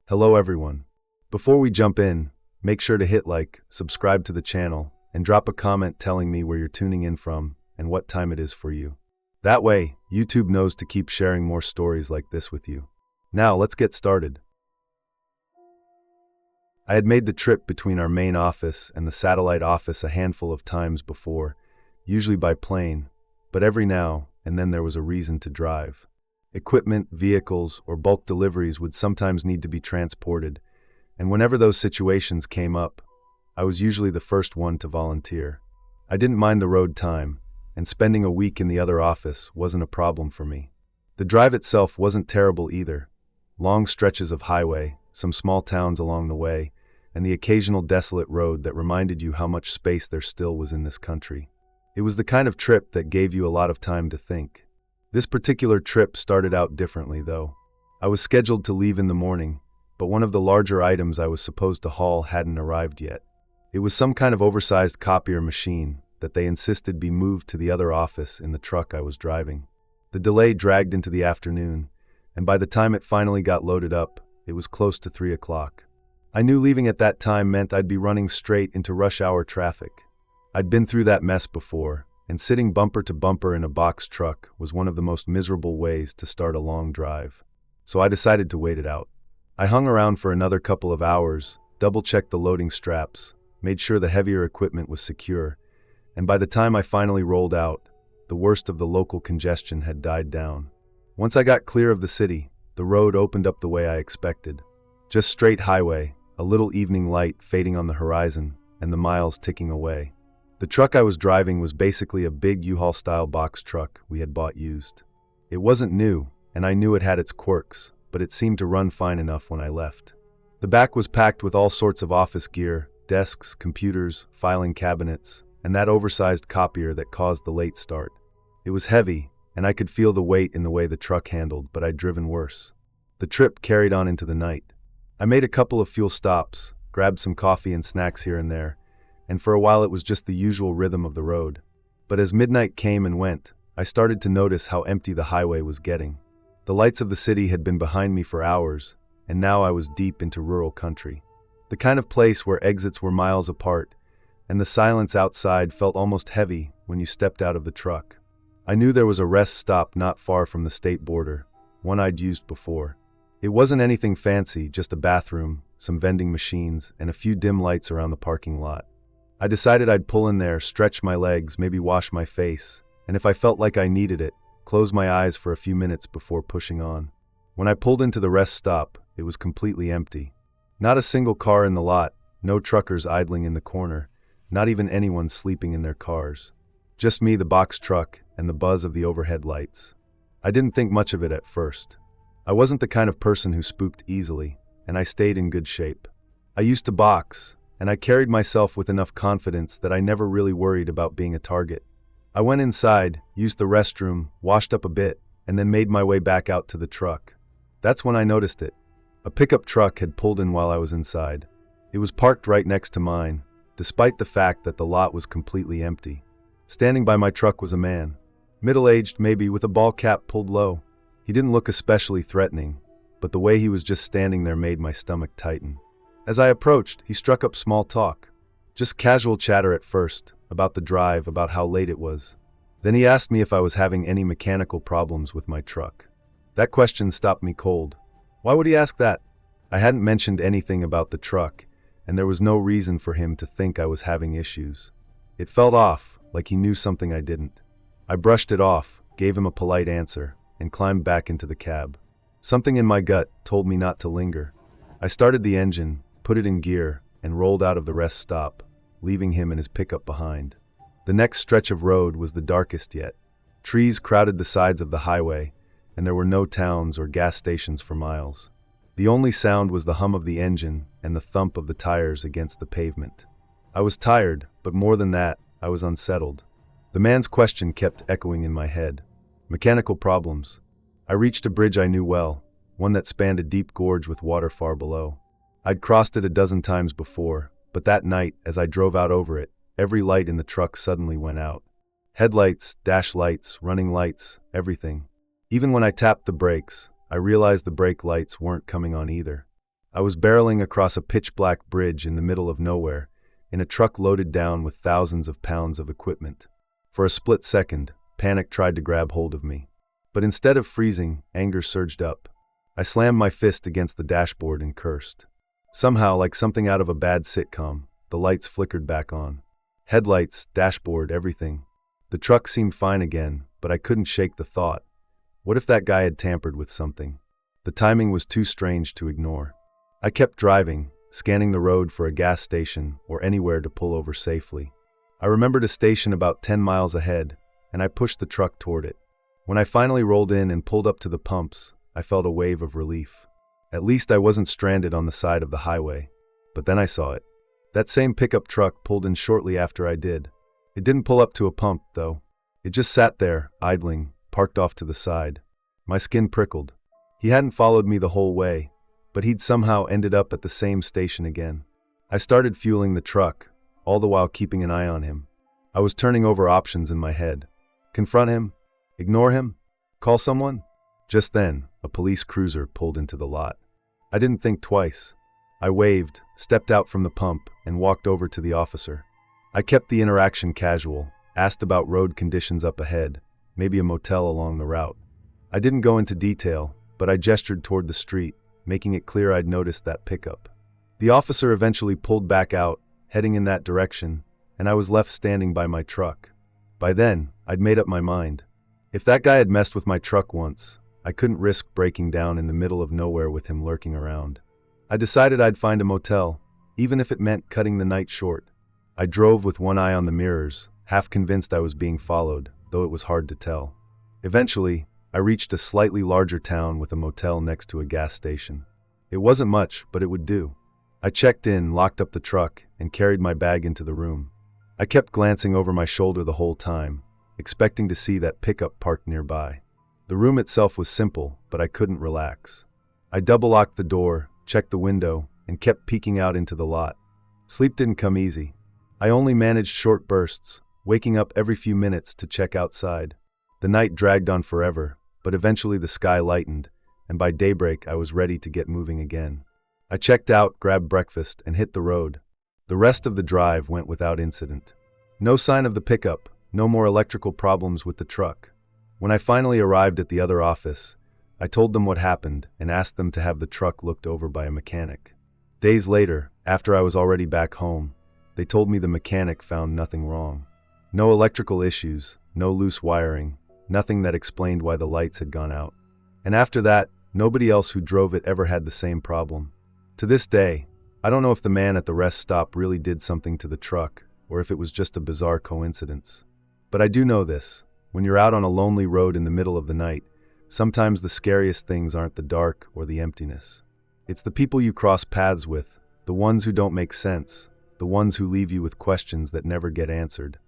Hello everyone. Before we jump in, make sure to hit like, subscribe to the channel, and drop a comment telling me where you're tuning in from and what time it is for you. That way, YouTube knows to keep sharing more stories like this with you. Now, let's get started. I had made the trip between our main office and the satellite office a handful of times before, usually by plane, but every now and then there was a reason to drive. Equipment, vehicles, or bulk deliveries would sometimes need to be transported, and whenever those situations came up, I was usually the first one to volunteer. I didn't mind the road time, and spending a week in the other office wasn't a problem for me. The drive itself wasn't terrible either. Long stretches of highway, some small towns along the way, and the occasional desolate road that reminded you how much space there still was in this country. It was the kind of trip that gave you a lot of time to think. This particular trip started out differently, though. I was scheduled to leave in the morning, but one of the larger items I was supposed to haul hadn't arrived yet. It was some kind of oversized copier machine that they insisted be moved to the other office in the truck I was driving. The delay dragged into the afternoon, and by the time it finally got loaded up, it was close to 3 o'clock. I knew leaving at that time meant I'd be running straight into rush hour traffic. I'd been through that mess before, and sitting bumper to bumper in a box truck was one of the most miserable ways to start a long drive. So I decided to wait it out. I hung around for another couple of hours, double-checked the loading straps, made sure the heavier equipment was secure, and by the time I finally rolled out, the worst of the local congestion had died down. Once I got clear of the city, the road opened up the way I expected. Just straight highway, a little evening light fading on the horizon, and the miles ticking away. The truck I was driving was basically a big U-Haul-style box truck we had bought used. It wasn't new, and I knew it had its quirks, but it seemed to run fine enough when I left. The back was packed with all sorts of office gear, desks, computers, filing cabinets, and that oversized copier that caused the late start. It was heavy, and I could feel the weight in the way the truck handled, but I'd driven worse. The trip carried on into the night. I made a couple of fuel stops, grabbed some coffee and snacks here and there, and for a while it was just the usual rhythm of the road. But as midnight came and went, I started to notice how empty the highway was getting. The lights of the city had been behind me for hours, and now I was deep into rural country. The kind of place where exits were miles apart, and the silence outside felt almost heavy when you stepped out of the truck. I knew there was a rest stop not far from the state border, one I'd used before. It wasn't anything fancy, just a bathroom, some vending machines, and a few dim lights around the parking lot. I decided I'd pull in there, stretch my legs, maybe wash my face, and if I felt like I needed it, close my eyes for a few minutes before pushing on. When I pulled into the rest stop, it was completely empty. Not a single car in the lot, no truckers idling in the corner, not even anyone sleeping in their cars. Just me, the box truck, and the buzz of the overhead lights. I didn't think much of it at first. I wasn't the kind of person who spooked easily, and I stayed in good shape. I used to box, and I carried myself with enough confidence that I never really worried about being a target. I went inside, used the restroom, washed up a bit, and then made my way back out to the truck. That's when I noticed it. A pickup truck had pulled in while I was inside. It was parked right next to mine, despite the fact that the lot was completely empty. Standing by my truck was a man, middle-aged maybe, with a ball cap pulled low. He didn't look especially threatening, but the way he was just standing there made my stomach tighten. As I approached, he struck up small talk. Just casual chatter at first, about the drive, about how late it was. Then he asked me if I was having any mechanical problems with my truck. That question stopped me cold. Why would he ask that? I hadn't mentioned anything about the truck, and there was no reason for him to think I was having issues. It felt off, like he knew something I didn't. I brushed it off, gave him a polite answer, and climbed back into the cab. Something in my gut told me not to linger. I started the engine, put it in gear, and rolled out of the rest stop, leaving him and his pickup behind. The next stretch of road was the darkest yet. Trees crowded the sides of the highway, and there were no towns or gas stations for miles. The only sound was the hum of the engine and the thump of the tires against the pavement. I was tired, but more than that, I was unsettled. The man's question kept echoing in my head. Mechanical problems. I reached a bridge I knew well, one that spanned a deep gorge with water far below. I'd crossed it a dozen times before, but that night, as I drove out over it, every light in the truck suddenly went out. Headlights, dash lights, running lights, everything. Even when I tapped the brakes, I realized the brake lights weren't coming on either. I was barreling across a pitch-black bridge in the middle of nowhere, in a truck loaded down with thousands of pounds of equipment. For a split second, panic tried to grab hold of me. But instead of freezing, anger surged up. I slammed my fist against the dashboard and cursed. Somehow, like something out of a bad sitcom, the lights flickered back on. Headlights, dashboard, everything. The truck seemed fine again, but I couldn't shake the thought. What if that guy had tampered with something? The timing was too strange to ignore. I kept driving, scanning the road for a gas station or anywhere to pull over safely. I remembered a station about 10 miles ahead, and I pushed the truck toward it. When I finally rolled in and pulled up to the pumps, I felt a wave of relief. At least I wasn't stranded on the side of the highway. But then I saw it. That same pickup truck pulled in shortly after I did. It didn't pull up to a pump, though. It just sat there, idling, parked off to the side. My skin prickled. He hadn't followed me the whole way, but he'd somehow ended up at the same station again. I started fueling the truck, all the while keeping an eye on him. I was turning over options in my head. Confront him? Ignore him? Call someone? Just then, a police cruiser pulled into the lot. I didn't think twice. I waved, stepped out from the pump, and walked over to the officer. I kept the interaction casual, asked about road conditions up ahead, maybe a motel along the route. I didn't go into detail, but I gestured toward the street, making it clear I'd noticed that pickup. The officer eventually pulled back out, heading in that direction, and I was left standing by my truck. By then, I'd made up my mind. If that guy had messed with my truck once, I couldn't risk breaking down in the middle of nowhere with him lurking around. I decided I'd find a motel, even if it meant cutting the night short. I drove with one eye on the mirrors, half convinced I was being followed, though it was hard to tell. Eventually, I reached a slightly larger town with a motel next to a gas station. It wasn't much, but it would do. I checked in, locked up the truck, and carried my bag into the room. I kept glancing over my shoulder the whole time, expecting to see that pickup parked nearby. The room itself was simple, but I couldn't relax. I double-locked the door, checked the window, and kept peeking out into the lot. Sleep didn't come easy. I only managed short bursts, waking up every few minutes to check outside. The night dragged on forever, but eventually the sky lightened, and by daybreak I was ready to get moving again. I checked out, grabbed breakfast, and hit the road. The rest of the drive went without incident. No sign of the pickup, no more electrical problems with the truck. When I finally arrived at the other office, I told them what happened and asked them to have the truck looked over by a mechanic. Days later, after I was already back home, they told me the mechanic found nothing wrong. No electrical issues, no loose wiring, nothing that explained why the lights had gone out. And after that, nobody else who drove it ever had the same problem. To this day, I don't know if the man at the rest stop really did something to the truck, or if it was just a bizarre coincidence. But I do know this: when you're out on a lonely road in the middle of the night, sometimes the scariest things aren't the dark or the emptiness. It's the people you cross paths with, the ones who don't make sense, the ones who leave you with questions that never get answered.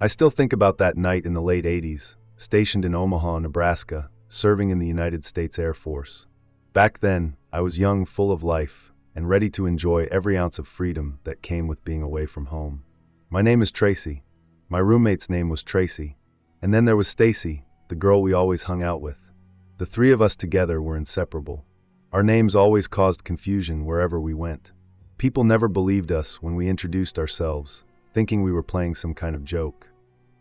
I still think about that night in the late 80s, stationed in Omaha, Nebraska, serving in the United States Air Force. Back then, I was young, full of life, and ready to enjoy every ounce of freedom that came with being away from home. My name is Tracy. My roommate's name was Tracy. And then there was Stacy, the girl we always hung out with. The three of us together were inseparable. Our names always caused confusion wherever we went. People never believed us when we introduced ourselves, thinking we were playing some kind of joke.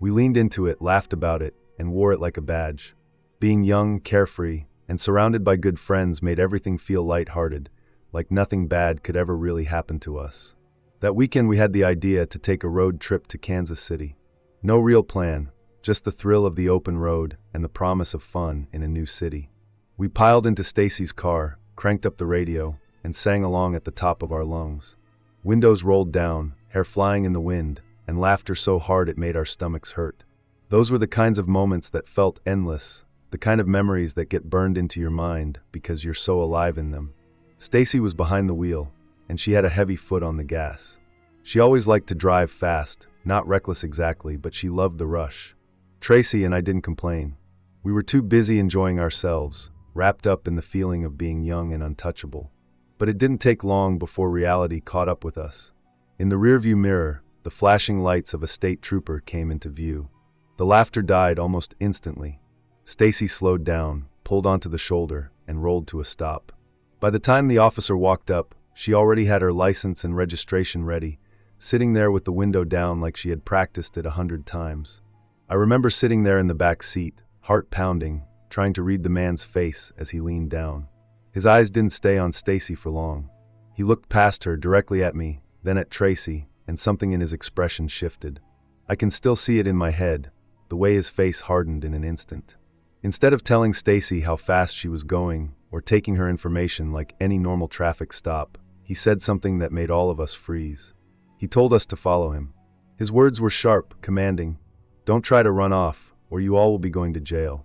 We leaned into it, laughed about it, and wore it like a badge. Being young, carefree, and surrounded by good friends made everything feel lighthearted, like nothing bad could ever really happen to us. That weekend we had the idea to take a road trip to Kansas City. No real plan, just the thrill of the open road and the promise of fun in a new city. We piled into Stacy's car, cranked up the radio, and sang along at the top of our lungs. Windows rolled down, hair flying in the wind, and laughter so hard it made our stomachs hurt. Those were the kinds of moments that felt endless, the kind of memories that get burned into your mind because you're so alive in them. Stacy was behind the wheel, and she had a heavy foot on the gas. She always liked to drive fast, not reckless exactly, but she loved the rush. Tracy and I didn't complain. We were too busy enjoying ourselves, wrapped up in the feeling of being young and untouchable. But it didn't take long before reality caught up with us. In the rearview mirror, the flashing lights of a state trooper came into view. The laughter died almost instantly. Stacy slowed down, pulled onto the shoulder, and rolled to a stop. By the time the officer walked up, she already had her license and registration ready, sitting there with the window down like she had practiced it 100 times. I remember sitting there in the back seat, heart pounding, trying to read the man's face as he leaned down. His eyes didn't stay on Stacy for long. He looked past her, directly at me, then at Tracy, and something in his expression shifted. I can still see it in my head, the way his face hardened in an instant. Instead of telling Stacy how fast she was going, or taking her information like any normal traffic stop, he said something that made all of us freeze. He told us to follow him. His words were sharp, commanding, "Don't try to run off, or you all will be going to jail."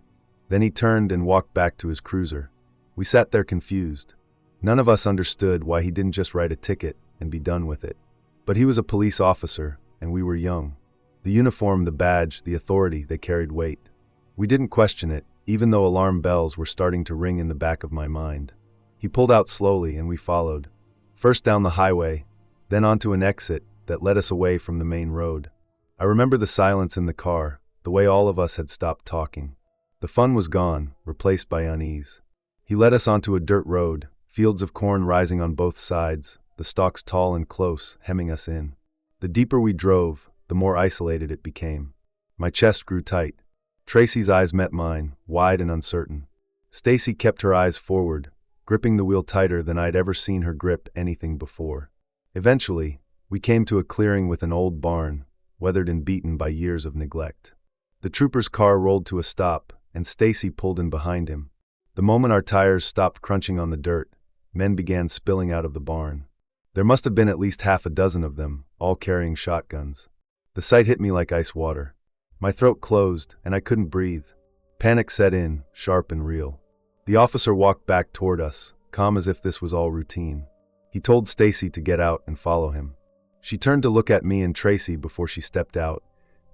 Then he turned and walked back to his cruiser. We sat there confused. None of us understood why he didn't just write a ticket and be done with it. But he was a police officer, and we were young. The uniform, the badge, the authority, they carried weight. We didn't question it, even though alarm bells were starting to ring in the back of my mind. He pulled out slowly, and we followed. First down the highway, then onto an exit that led us away from the main road. I remember the silence in the car, the way all of us had stopped talking. The fun was gone, replaced by unease. He led us onto a dirt road, fields of corn rising on both sides, the stalks tall and close, hemming us in. The deeper we drove, the more isolated it became. My chest grew tight. Tracy's eyes met mine, wide and uncertain. Stacy kept her eyes forward, gripping the wheel tighter than I'd ever seen her grip anything before. Eventually, we came to a clearing with an old barn, weathered and beaten by years of neglect. The trooper's car rolled to a stop, and Stacy pulled in behind him. The moment our tires stopped crunching on the dirt, men began spilling out of the barn. There must have been at least half a dozen of them, all carrying shotguns. The sight hit me like ice water. My throat closed, and I couldn't breathe. Panic set in, sharp and real. The officer walked back toward us, calm as if this was all routine. He told Stacy to get out and follow him. She turned to look at me and Tracy before she stepped out,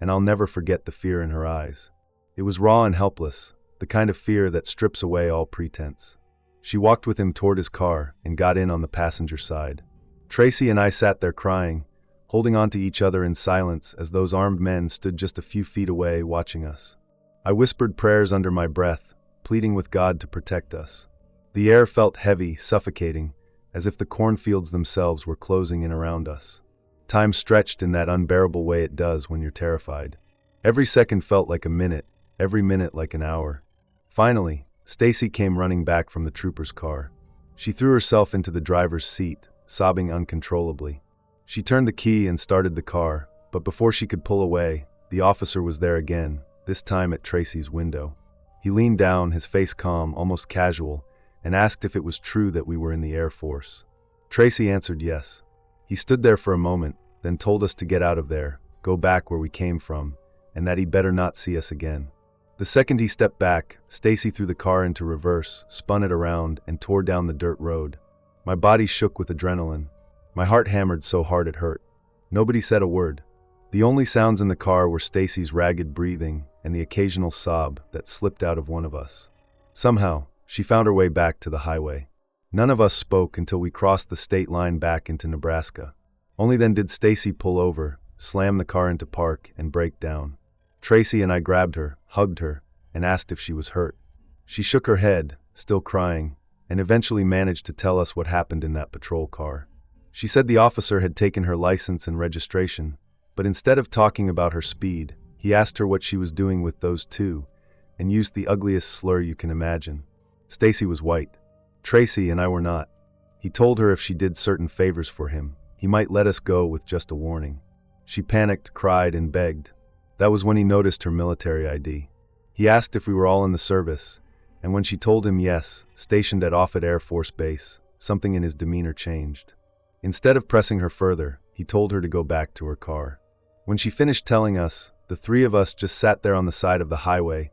and I'll never forget the fear in her eyes. It was raw and helpless, the kind of fear that strips away all pretense. She walked with him toward his car and got in on the passenger side. Tracy and I sat there crying, holding on to each other in silence as those armed men stood just a few feet away watching us. I whispered prayers under my breath, pleading with God to protect us. The air felt heavy, suffocating, as if the cornfields themselves were closing in around us. Time stretched in that unbearable way it does when you're terrified. Every second felt like a minute, every minute like an hour. Finally, Stacy came running back from the trooper's car. She threw herself into the driver's seat, sobbing uncontrollably. She turned the key and started the car, but before she could pull away, the officer was there again, this time at Tracy's window. He leaned down, his face calm, almost casual, and asked if it was true that we were in the Air Force. Tracy answered yes. He stood there for a moment, then told us to get out of there, go back where we came from, and that he'd better not see us again. The second he stepped back, Stacy threw the car into reverse, spun it around, and tore down the dirt road. My body shook with adrenaline. My heart hammered so hard it hurt. Nobody said a word. The only sounds in the car were Stacy's ragged breathing and the occasional sob that slipped out of one of us. Somehow, she found her way back to the highway. None of us spoke until we crossed the state line back into Nebraska. Only then did Stacy pull over, slam the car into park, and break down. Tracy and I grabbed her, hugged her, and asked if she was hurt. She shook her head, still crying, and eventually managed to tell us what happened in that patrol car. She said the officer had taken her license and registration, but instead of talking about her speed, he asked her what she was doing with those two, and used the ugliest slur you can imagine. Stacy was white. Tracy and I were not. He told her if she did certain favors for him, he might let us go with just a warning. She panicked, cried, and begged. That was when he noticed her military ID. He asked if we were all in the service, and when she told him yes, stationed at Offutt Air Force Base, something in his demeanor changed. Instead of pressing her further, he told her to go back to her car. When she finished telling us, the three of us just sat there on the side of the highway,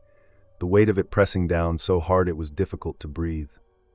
the weight of it pressing down so hard it was difficult to breathe.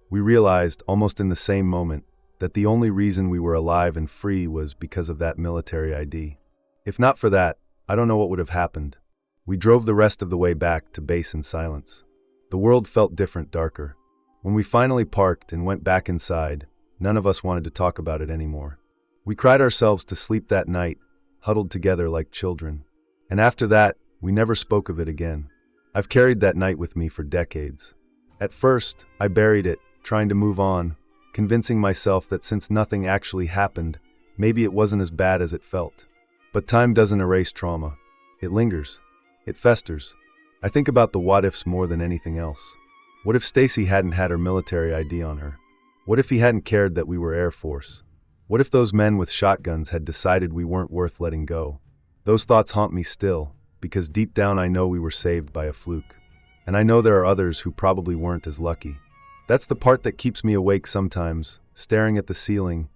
We realized, almost in the same moment, that the only reason we were alive and free was because of that military ID. If not for that, I don't know what would have happened. We drove the rest of the way back to base in silence. The world felt different, darker. When we finally parked and went back inside, none of us wanted to talk about it anymore. We cried ourselves to sleep that night, huddled together like children. And after that, we never spoke of it again. I've carried that night with me for decades. At first, I buried it, trying to move on, convincing myself that since nothing actually happened, maybe it wasn't as bad as it felt. But time doesn't erase trauma. It lingers. It festers. I think about the what-ifs more than anything else. What if Stacy hadn't had her military ID on her? What if he hadn't cared that we were Air Force? What if those men with shotguns had decided we weren't worth letting go? Those thoughts haunt me still, because deep down I know we were saved by a fluke. And I know there are others who probably weren't as lucky. That's the part that keeps me awake sometimes, staring at the ceiling,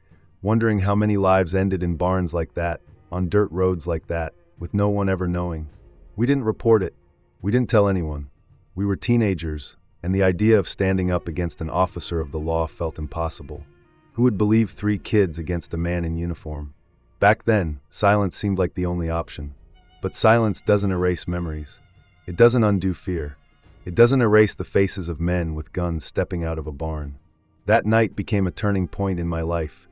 wondering how many lives ended in barns like that, on dirt roads like that, with no one ever knowing. We didn't report it. We didn't tell anyone. We were teenagers, and the idea of standing up against an officer of the law felt impossible. Who would believe 3 kids against a man in uniform? Back then, silence seemed like the only option. But silence doesn't erase memories. It doesn't undo fear. It doesn't erase the faces of men with guns stepping out of a barn. That night became a turning point in my life,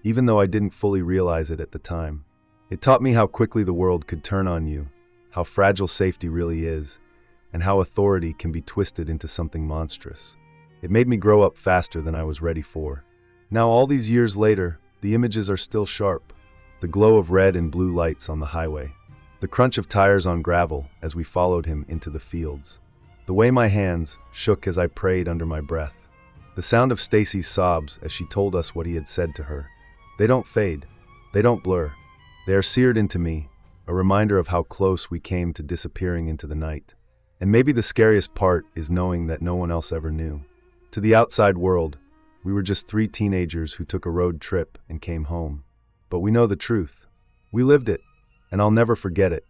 even though I didn't fully realize it at the time. It taught me how quickly the world could turn on you, how fragile safety really is, and how authority can be twisted into something monstrous. It made me grow up faster than I was ready for. Now, all these years later, the images are still sharp. The glow of red and blue lights on the highway. The crunch of tires on gravel as we followed him into the fields. The way my hands shook as I prayed under my breath. The sound of Stacy's sobs as she told us what he had said to her. They don't fade. They don't blur. They are seared into me, a reminder of how close we came to disappearing into the night. And maybe the scariest part is knowing that no one else ever knew. To the outside world, we were just 3 teenagers who took a road trip and came home. But we know the truth. We lived it, and I'll never forget it.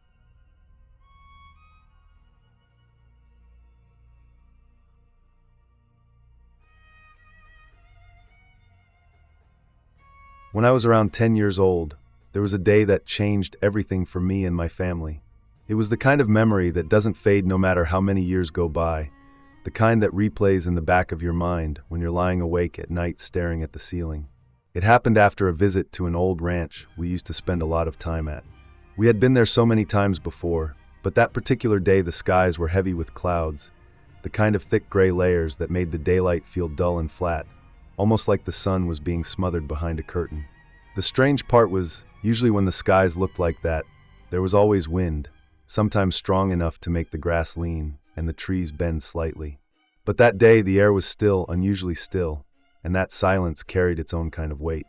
When I was around 10 years old, there was a day that changed everything for me and my family. It was the kind of memory that doesn't fade no matter how many years go by, the kind that replays in the back of your mind when you're lying awake at night staring at the ceiling. It happened after a visit to an old ranch we used to spend a lot of time at. We had been there so many times before, but that particular day the skies were heavy with clouds, the kind of thick gray layers that made the daylight feel dull and flat, almost like the sun was being smothered behind a curtain. The strange part was, usually when the skies looked like that, there was always wind, sometimes strong enough to make the grass lean and the trees bend slightly. But that day the air was still, unusually still, and that silence carried its own kind of weight.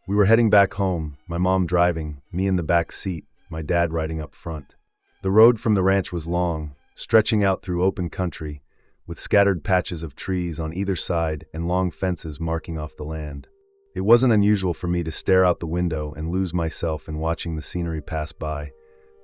We were heading back home, my mom driving, me in the back seat, my dad riding up front. The road from the ranch was long, stretching out through open country, with scattered patches of trees on either side and long fences marking off the land. It wasn't unusual for me to stare out the window and lose myself in watching the scenery pass by,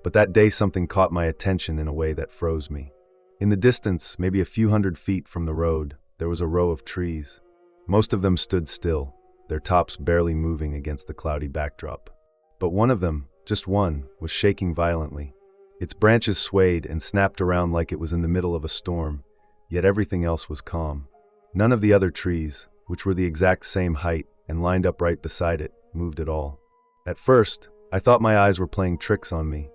but that day something caught my attention in a way that froze me. In the distance, maybe a few hundred feet from the road, there was a row of trees. Most of them stood still, their tops barely moving against the cloudy backdrop. But one of them, just one, was shaking violently. Its branches swayed and snapped around like it was in the middle of a storm, yet everything else was calm. None of the other trees, which were the exact same height and lined up right beside it, moved at all. At first, I thought my eyes were playing tricks on me.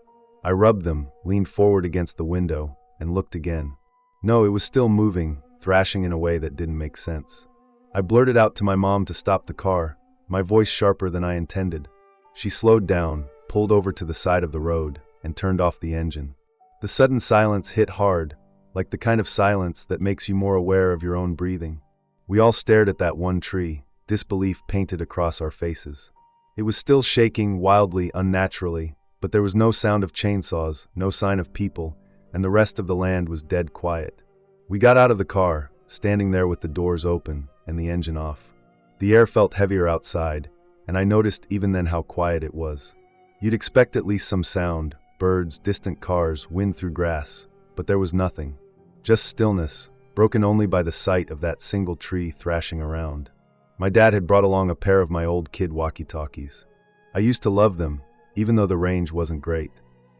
I rubbed them, leaned forward against the window, and looked again. No, it was still moving, thrashing in a way that didn't make sense. I blurted out to my mom to stop the car, my voice sharper than I intended. She slowed down, pulled over to the side of the road, and turned off the engine. The sudden silence hit hard, like the kind of silence that makes you more aware of your own breathing. We all stared at that one tree, disbelief painted across our faces. It was still shaking wildly, unnaturally, but there was no sound of chainsaws, no sign of people, and the rest of the land was dead quiet. We got out of the car, standing there with the doors open and the engine off. The air felt heavier outside, and I noticed even then how quiet it was. You'd expect at least some sound, birds, distant cars, wind through grass, but there was nothing. Just stillness, broken only by the sight of that single tree thrashing around. My dad had brought along a pair of my old kid walkie-talkies. I used to love them, even though the range wasn't great.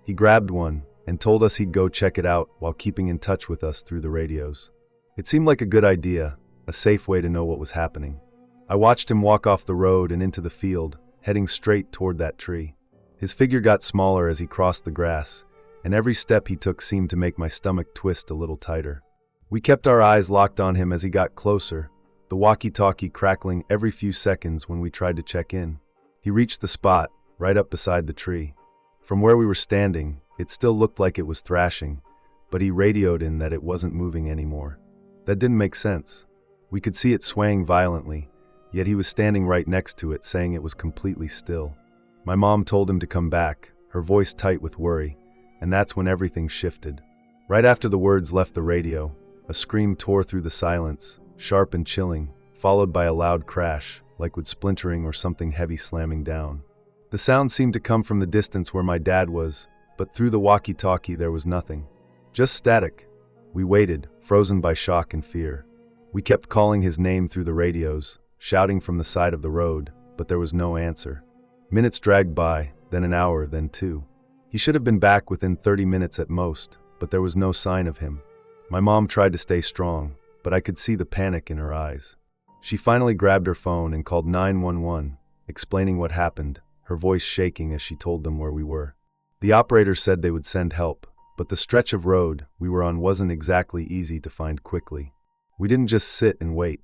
He grabbed one and told us he'd go check it out while keeping in touch with us through the radios. It seemed like a good idea, a safe way to know what was happening. I watched him walk off the road and into the field, heading straight toward that tree. His figure got smaller as he crossed the grass, and every step he took seemed to make my stomach twist a little tighter. We kept our eyes locked on him as he got closer, the walkie-talkie crackling every few seconds when we tried to check in. He reached the spot, right up beside the tree. From where we were standing, it still looked like it was thrashing, but he radioed in that it wasn't moving anymore. That didn't make sense. We could see it swaying violently, yet he was standing right next to it, saying it was completely still. My mom told him to come back, her voice tight with worry, and that's when everything shifted. Right after the words left the radio, a scream tore through the silence, sharp and chilling, followed by a loud crash, like wood splintering or something heavy slamming down. The sound seemed to come from the distance where my dad was, but through the walkie-talkie there was nothing. Just static. We waited, frozen by shock and fear. We kept calling his name through the radios, shouting from the side of the road, but there was no answer. Minutes dragged by, then an hour, then 2. He should have been back within 30 minutes at most, but there was no sign of him. My mom tried to stay strong, but I could see the panic in her eyes. She finally grabbed her phone and called 911, explaining what happened, her voice shaking as she told them where we were. The operator said they would send help, but the stretch of road we were on wasn't exactly easy to find quickly. We didn't just sit and wait.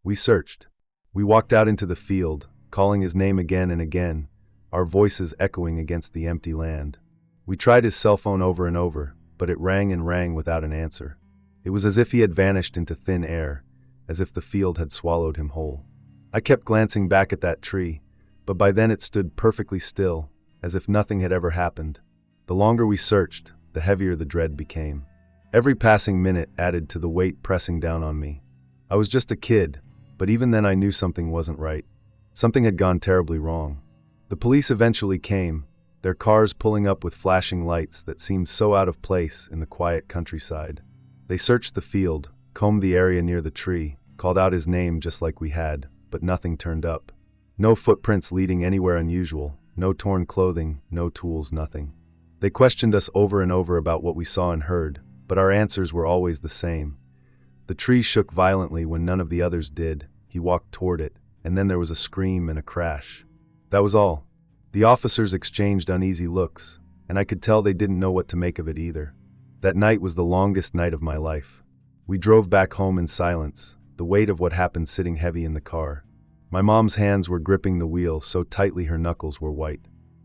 We searched. We walked out into the field, calling his name again and again, our voices echoing against the empty land. We tried his cell phone over and over, but it rang and rang without an answer. It was as if he had vanished into thin air, as if the field had swallowed him whole. I kept glancing back at that tree, but by then it stood perfectly still, as if nothing had ever happened. The longer we searched, the heavier the dread became. Every passing minute added to the weight pressing down on me. I was just a kid, but even then I knew something wasn't right. Something had gone terribly wrong. The police eventually came, their cars pulling up with flashing lights that seemed so out of place in the quiet countryside. They searched the field, combed the area near the tree, called out his name just like we had, but nothing turned up. No footprints leading anywhere unusual, no torn clothing, no tools, nothing. They questioned us over and over about what we saw and heard, but our answers were always the same. The tree shook violently when none of the others did. He walked toward it, and then there was a scream and a crash. That was all. The officers exchanged uneasy looks, and I could tell they didn't know what to make of it either. That night was the longest night of my life. We drove back home in silence, the weight of what happened sitting heavy in the car. My mom's hands were gripping the wheel so tightly her knuckles were white.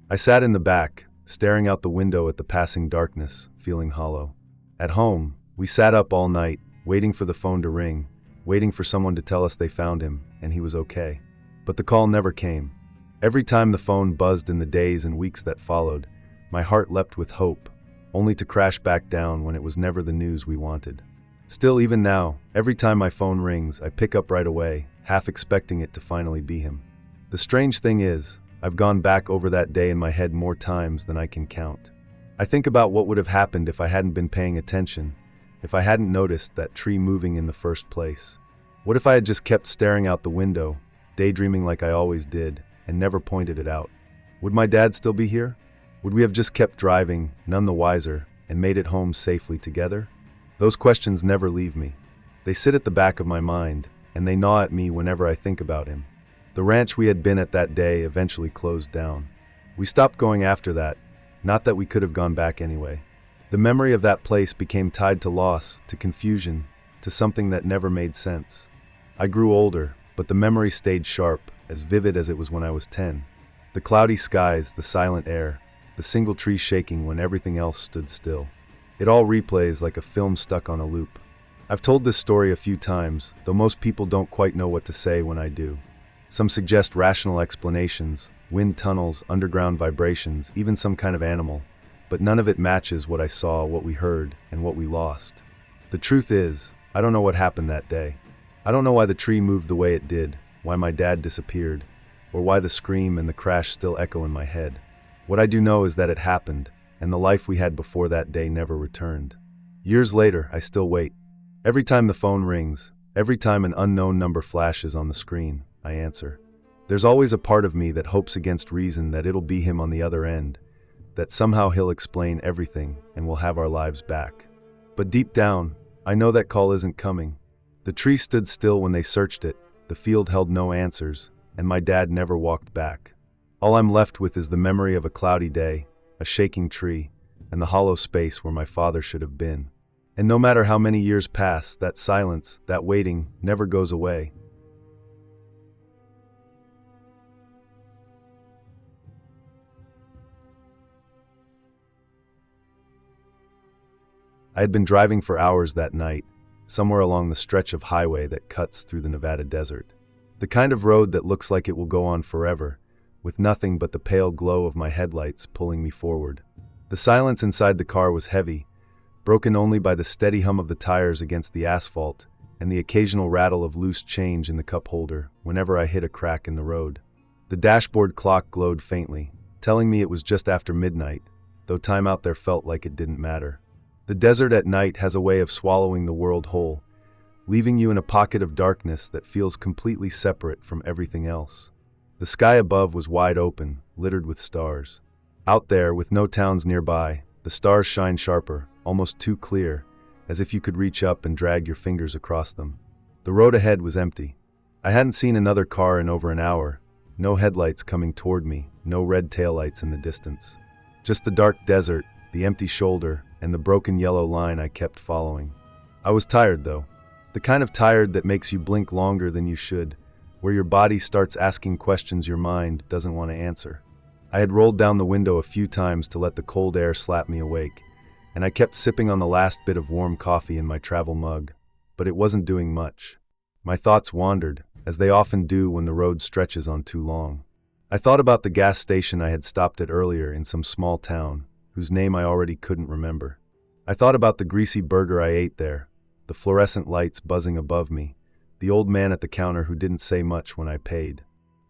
I sat in the back, staring out the window at the passing darkness, feeling hollow. At home, we sat up all night, waiting for the phone to ring, waiting for someone to tell us they found him, and he was okay. But the call never came. Every time the phone buzzed in the days and weeks that followed, my heart leapt with hope, only to crash back down when it was never the news we wanted. Still, even now, every time my phone rings, I pick up right away, half expecting it to finally be him. The strange thing is, I've gone back over that day in my head more times than I can count. I think about what would have happened if I hadn't been paying attention, if I hadn't noticed that tree moving in the first place. What if I had just kept staring out the window, daydreaming like I always did, and never pointed it out? Would my dad still be here? Would we have just kept driving, none the wiser, and made it home safely together? Those questions never leave me. They sit at the back of my mind, and they gnaw at me whenever I think about him. The ranch we had been at that day eventually closed down. We stopped going after that, not that we could have gone back anyway. The memory of that place became tied to loss, to confusion, to something that never made sense. I grew older, but the memory stayed sharp, as vivid as it was when I was 10. The cloudy skies, the silent air, the single tree shaking when everything else stood still. It all replays like a film stuck on a loop. I've told this story a few times, though most people don't quite know what to say when I do. Some suggest rational explanations, wind tunnels, underground vibrations, even some kind of animal, but none of it matches what I saw, what we heard, and what we lost. The truth is, I don't know what happened that day. I don't know why the tree moved the way it did, why my dad disappeared, or why the scream and the crash still echo in my head. What I do know is that it happened, and the life we had before that day never returned. Years later, I still wait. Every time the phone rings, every time an unknown number flashes on the screen, I answer. There's always a part of me that hopes against reason that it'll be him on the other end, that somehow he'll explain everything and we'll have our lives back. But deep down, I know that call isn't coming. The tree stood still when they searched it, the field held no answers, and my dad never walked back. All I'm left with is the memory of a cloudy day, a shaking tree, and the hollow space where my father should have been. And no matter how many years pass, that silence, that waiting, never goes away. I had been driving for hours that night, somewhere along the stretch of highway that cuts through the Nevada desert. The kind of road that looks like it will go on forever, with nothing but the pale glow of my headlights pulling me forward. The silence inside the car was heavy, broken only by the steady hum of the tires against the asphalt and the occasional rattle of loose change in the cup holder whenever I hit a crack in the road. The dashboard clock glowed faintly, telling me it was just after midnight, though time out there felt like it didn't matter. The desert at night has a way of swallowing the world whole, leaving you in a pocket of darkness that feels completely separate from everything else. The sky above was wide open, littered with stars. Out there, with no towns nearby, the stars shine sharper, almost too clear, as if you could reach up and drag your fingers across them. The road ahead was empty. I hadn't seen another car in over an hour, no headlights coming toward me, no red taillights in the distance. Just the dark desert, the empty shoulder, and the broken yellow line I kept following. I was tired, though. The kind of tired that makes you blink longer than you should, where your body starts asking questions your mind doesn't want to answer. I had rolled down the window a few times to let the cold air slap me awake, and I kept sipping on the last bit of warm coffee in my travel mug, but it wasn't doing much. My thoughts wandered, as they often do when the road stretches on too long. I thought about the gas station I had stopped at earlier in some small town, whose name I already couldn't remember. I thought about the greasy burger I ate there, the fluorescent lights buzzing above me, the old man at the counter who didn't say much when I paid.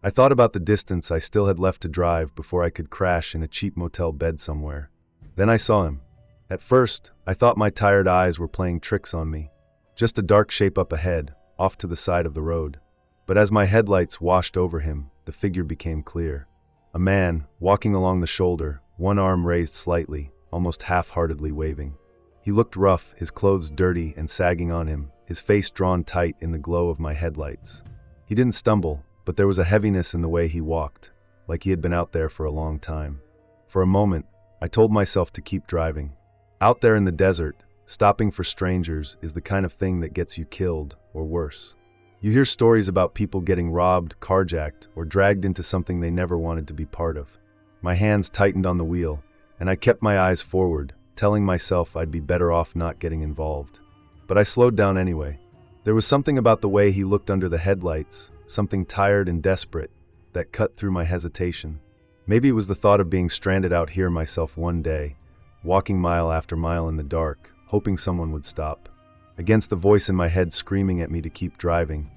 I thought about the distance I still had left to drive before I could crash in a cheap motel bed somewhere. Then I saw him. At first, I thought my tired eyes were playing tricks on me. Just a dark shape up ahead, off to the side of the road. But as my headlights washed over him, the figure became clear. A man, walking along the shoulder, one arm raised slightly, almost half-heartedly waving. He looked rough, his clothes dirty and sagging on him, his face drawn tight in the glow of my headlights. He didn't stumble, but there was a heaviness in the way he walked, like he had been out there for a long time. For a moment, I told myself to keep driving. Out there in the desert, stopping for strangers is the kind of thing that gets you killed, or worse. You hear stories about people getting robbed, carjacked, or dragged into something they never wanted to be part of. My hands tightened on the wheel, and I kept my eyes forward, telling myself I'd be better off not getting involved. But I slowed down anyway. There was something about the way he looked under the headlights, something tired and desperate, that cut through my hesitation. Maybe it was the thought of being stranded out here myself one day, walking mile after mile in the dark, hoping someone would stop. Against the voice in my head screaming at me to keep driving,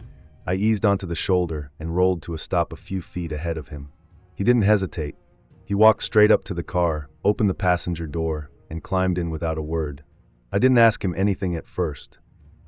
I eased onto the shoulder and rolled to a stop a few feet ahead of him. He didn't hesitate. He walked straight up to the car, opened the passenger door, and climbed in without a word. I didn't ask him anything at first.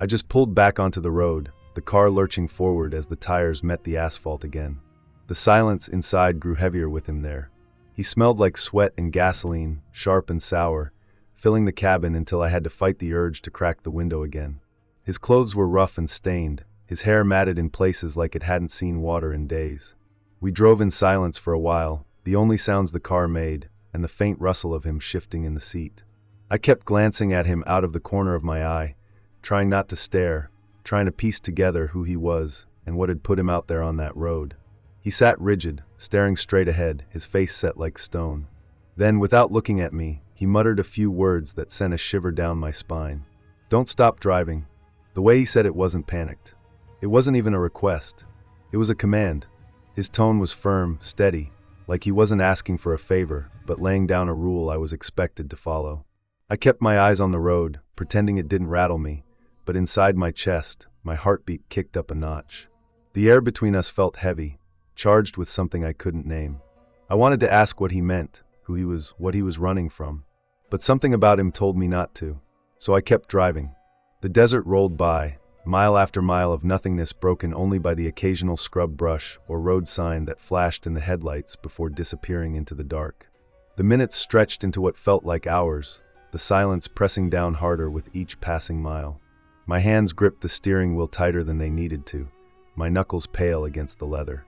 I just pulled back onto the road, the car lurching forward as the tires met the asphalt again. The silence inside grew heavier with him there. He smelled like sweat and gasoline, sharp and sour, filling the cabin until I had to fight the urge to crack the window again. His clothes were rough and stained, his hair matted in places like it hadn't seen water in days. We drove in silence for a while, the only sounds the car made, and the faint rustle of him shifting in the seat. I kept glancing at him out of the corner of my eye, trying not to stare, trying to piece together who he was and what had put him out there on that road. He sat rigid, staring straight ahead, his face set like stone. Then, without looking at me, he muttered a few words that sent a shiver down my spine. "Don't stop driving." The way he said it wasn't panicked. It wasn't even a request. It was a command. His tone was firm, steady, like he wasn't asking for a favor, but laying down a rule I was expected to follow. I kept my eyes on the road, pretending it didn't rattle me, but inside my chest, my heartbeat kicked up a notch. The air between us felt heavy, charged with something I couldn't name. I wanted to ask what he meant, who he was, what he was running from, but something about him told me not to, so I kept driving. The desert rolled by, mile after mile of nothingness broken only by the occasional scrub brush or road sign that flashed in the headlights before disappearing into the dark. The minutes stretched into what felt like hours, the silence pressing down harder with each passing mile. My hands gripped the steering wheel tighter than they needed to, my knuckles pale against the leather.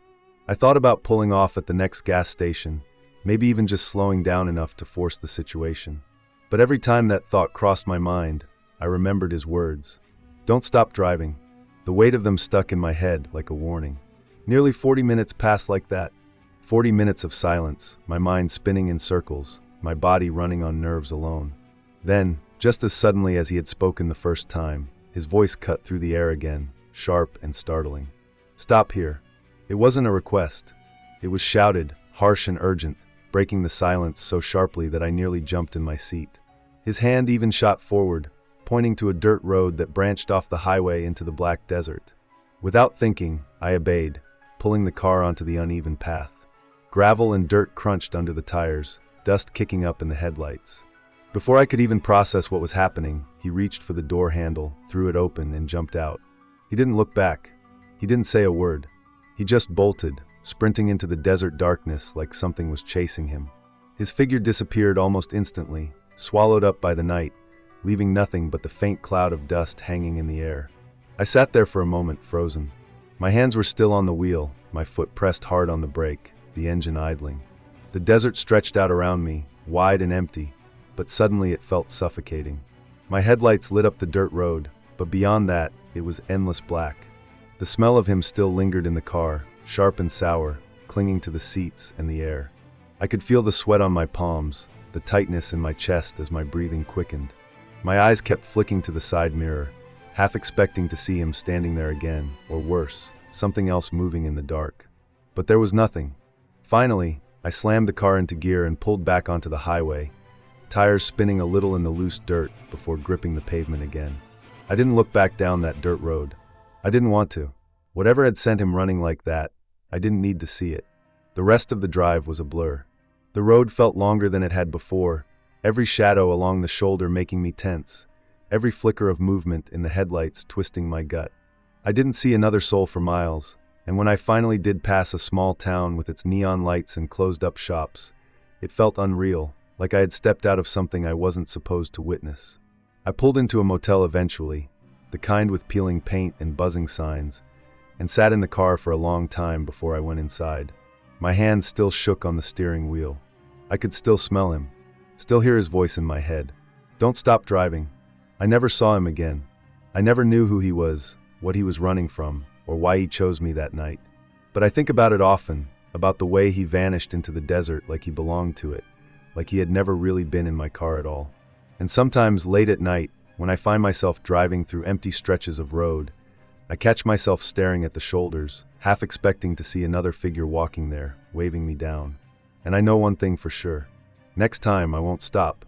I thought about pulling off at the next gas station, maybe even just slowing down enough to force the situation. But every time that thought crossed my mind, I remembered his words. Don't stop driving. The weight of them stuck in my head like a warning. Nearly 40 minutes passed like that. 40 minutes of silence, my mind spinning in circles, my body running on nerves alone. Then, just as suddenly as he had spoken the first time, his voice cut through the air again, sharp and startling. Stop here. It wasn't a request. It was shouted, harsh and urgent, breaking the silence so sharply that I nearly jumped in my seat. His hand even shot forward, pointing to a dirt road that branched off the highway into the black desert. Without thinking, I obeyed, pulling the car onto the uneven path. Gravel and dirt crunched under the tires, dust kicking up in the headlights. Before I could even process what was happening, he reached for the door handle, threw it open, and jumped out. He didn't look back. He didn't say a word. He just bolted, sprinting into the desert darkness like something was chasing him. His figure disappeared almost instantly, swallowed up by the night, leaving nothing but the faint cloud of dust hanging in the air. I sat there for a moment, frozen. My hands were still on the wheel, my foot pressed hard on the brake, the engine idling. The desert stretched out around me, wide and empty, but suddenly it felt suffocating. My headlights lit up the dirt road, but beyond that, it was endless black. The smell of him still lingered in the car, sharp and sour, clinging to the seats and the air. I could feel the sweat on my palms, the tightness in my chest as my breathing quickened. My eyes kept flicking to the side mirror, half expecting to see him standing there again, or worse, something else moving in the dark. But there was nothing. Finally, I slammed the car into gear and pulled back onto the highway, tires spinning a little in the loose dirt before gripping the pavement again. I didn't look back down that dirt road. I didn't want to. Whatever had sent him running like that, I didn't need to see it. The rest of the drive was a blur. The road felt longer than it had before, every shadow along the shoulder making me tense, every flicker of movement in the headlights twisting my gut. I didn't see another soul for miles, and when I finally did pass a small town with its neon lights and closed-up shops, it felt unreal, like I had stepped out of something I wasn't supposed to witness. I pulled into a motel eventually, the kind with peeling paint and buzzing signs, and sat in the car for a long time before I went inside. My hands still shook on the steering wheel. I could still smell him, still hear his voice in my head. Don't stop driving. I never saw him again. I never knew who he was, what he was running from, or why he chose me that night. But I think about it often, about the way he vanished into the desert like he belonged to it, like he had never really been in my car at all. And sometimes late at night, when I find myself driving through empty stretches of road, I catch myself staring at the shoulders, half expecting to see another figure walking there, waving me down. And I know one thing for sure. Next time, I won't stop.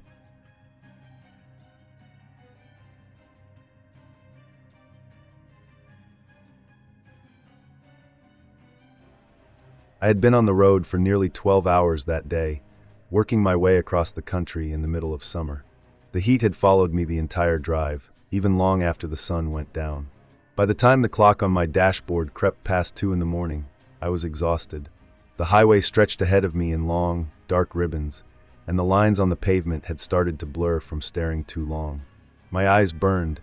I had been on the road for nearly 12 hours that day, working my way across the country in the middle of summer. The heat had followed me the entire drive, even long after the sun went down. By the time the clock on my dashboard crept past 2 in the morning, I was exhausted. The highway stretched ahead of me in long, dark ribbons, and the lines on the pavement had started to blur from staring too long. My eyes burned,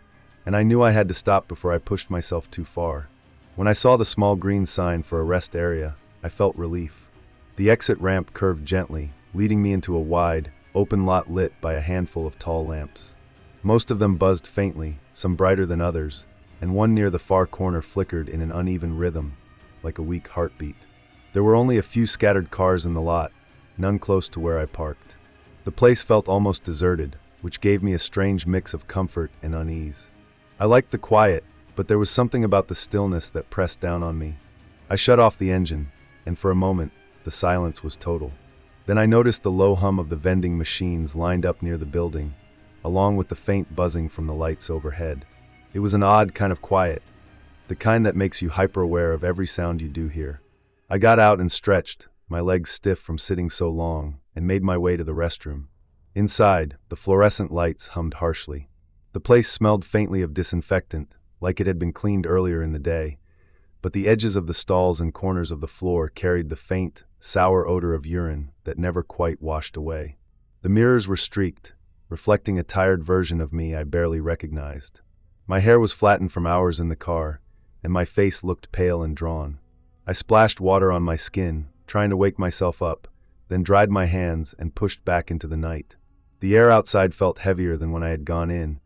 and I knew I had to stop before I pushed myself too far. When I saw the small green sign for a rest area, I felt relief. The exit ramp curved gently, leading me into a wide, open lot lit by a handful of tall lamps. Most of them buzzed faintly, some brighter than others, and one near the far corner flickered in an uneven rhythm, like a weak heartbeat. There were only a few scattered cars in the lot, none close to where I parked. The place felt almost deserted, which gave me a strange mix of comfort and unease. I liked the quiet, but there was something about the stillness that pressed down on me. I shut off the engine, and for a moment, the silence was total. Then I noticed the low hum of the vending machines lined up near the building, along with the faint buzzing from the lights overhead. It was an odd kind of quiet, the kind that makes you hyper-aware of every sound you do hear. I got out and stretched, my legs stiff from sitting so long, and made my way to the restroom. Inside, the fluorescent lights hummed harshly. The place smelled faintly of disinfectant, like it had been cleaned earlier in the day, but the edges of the stalls and corners of the floor carried the faint, sour odor of urine that never quite washed away. The mirrors were streaked, reflecting a tired version of me I barely recognized. My hair was flattened from hours in the car, and my face looked pale and drawn. I splashed water on my skin, trying to wake myself up, then dried my hands and pushed back into the night. The air outside felt heavier than when I had gone in,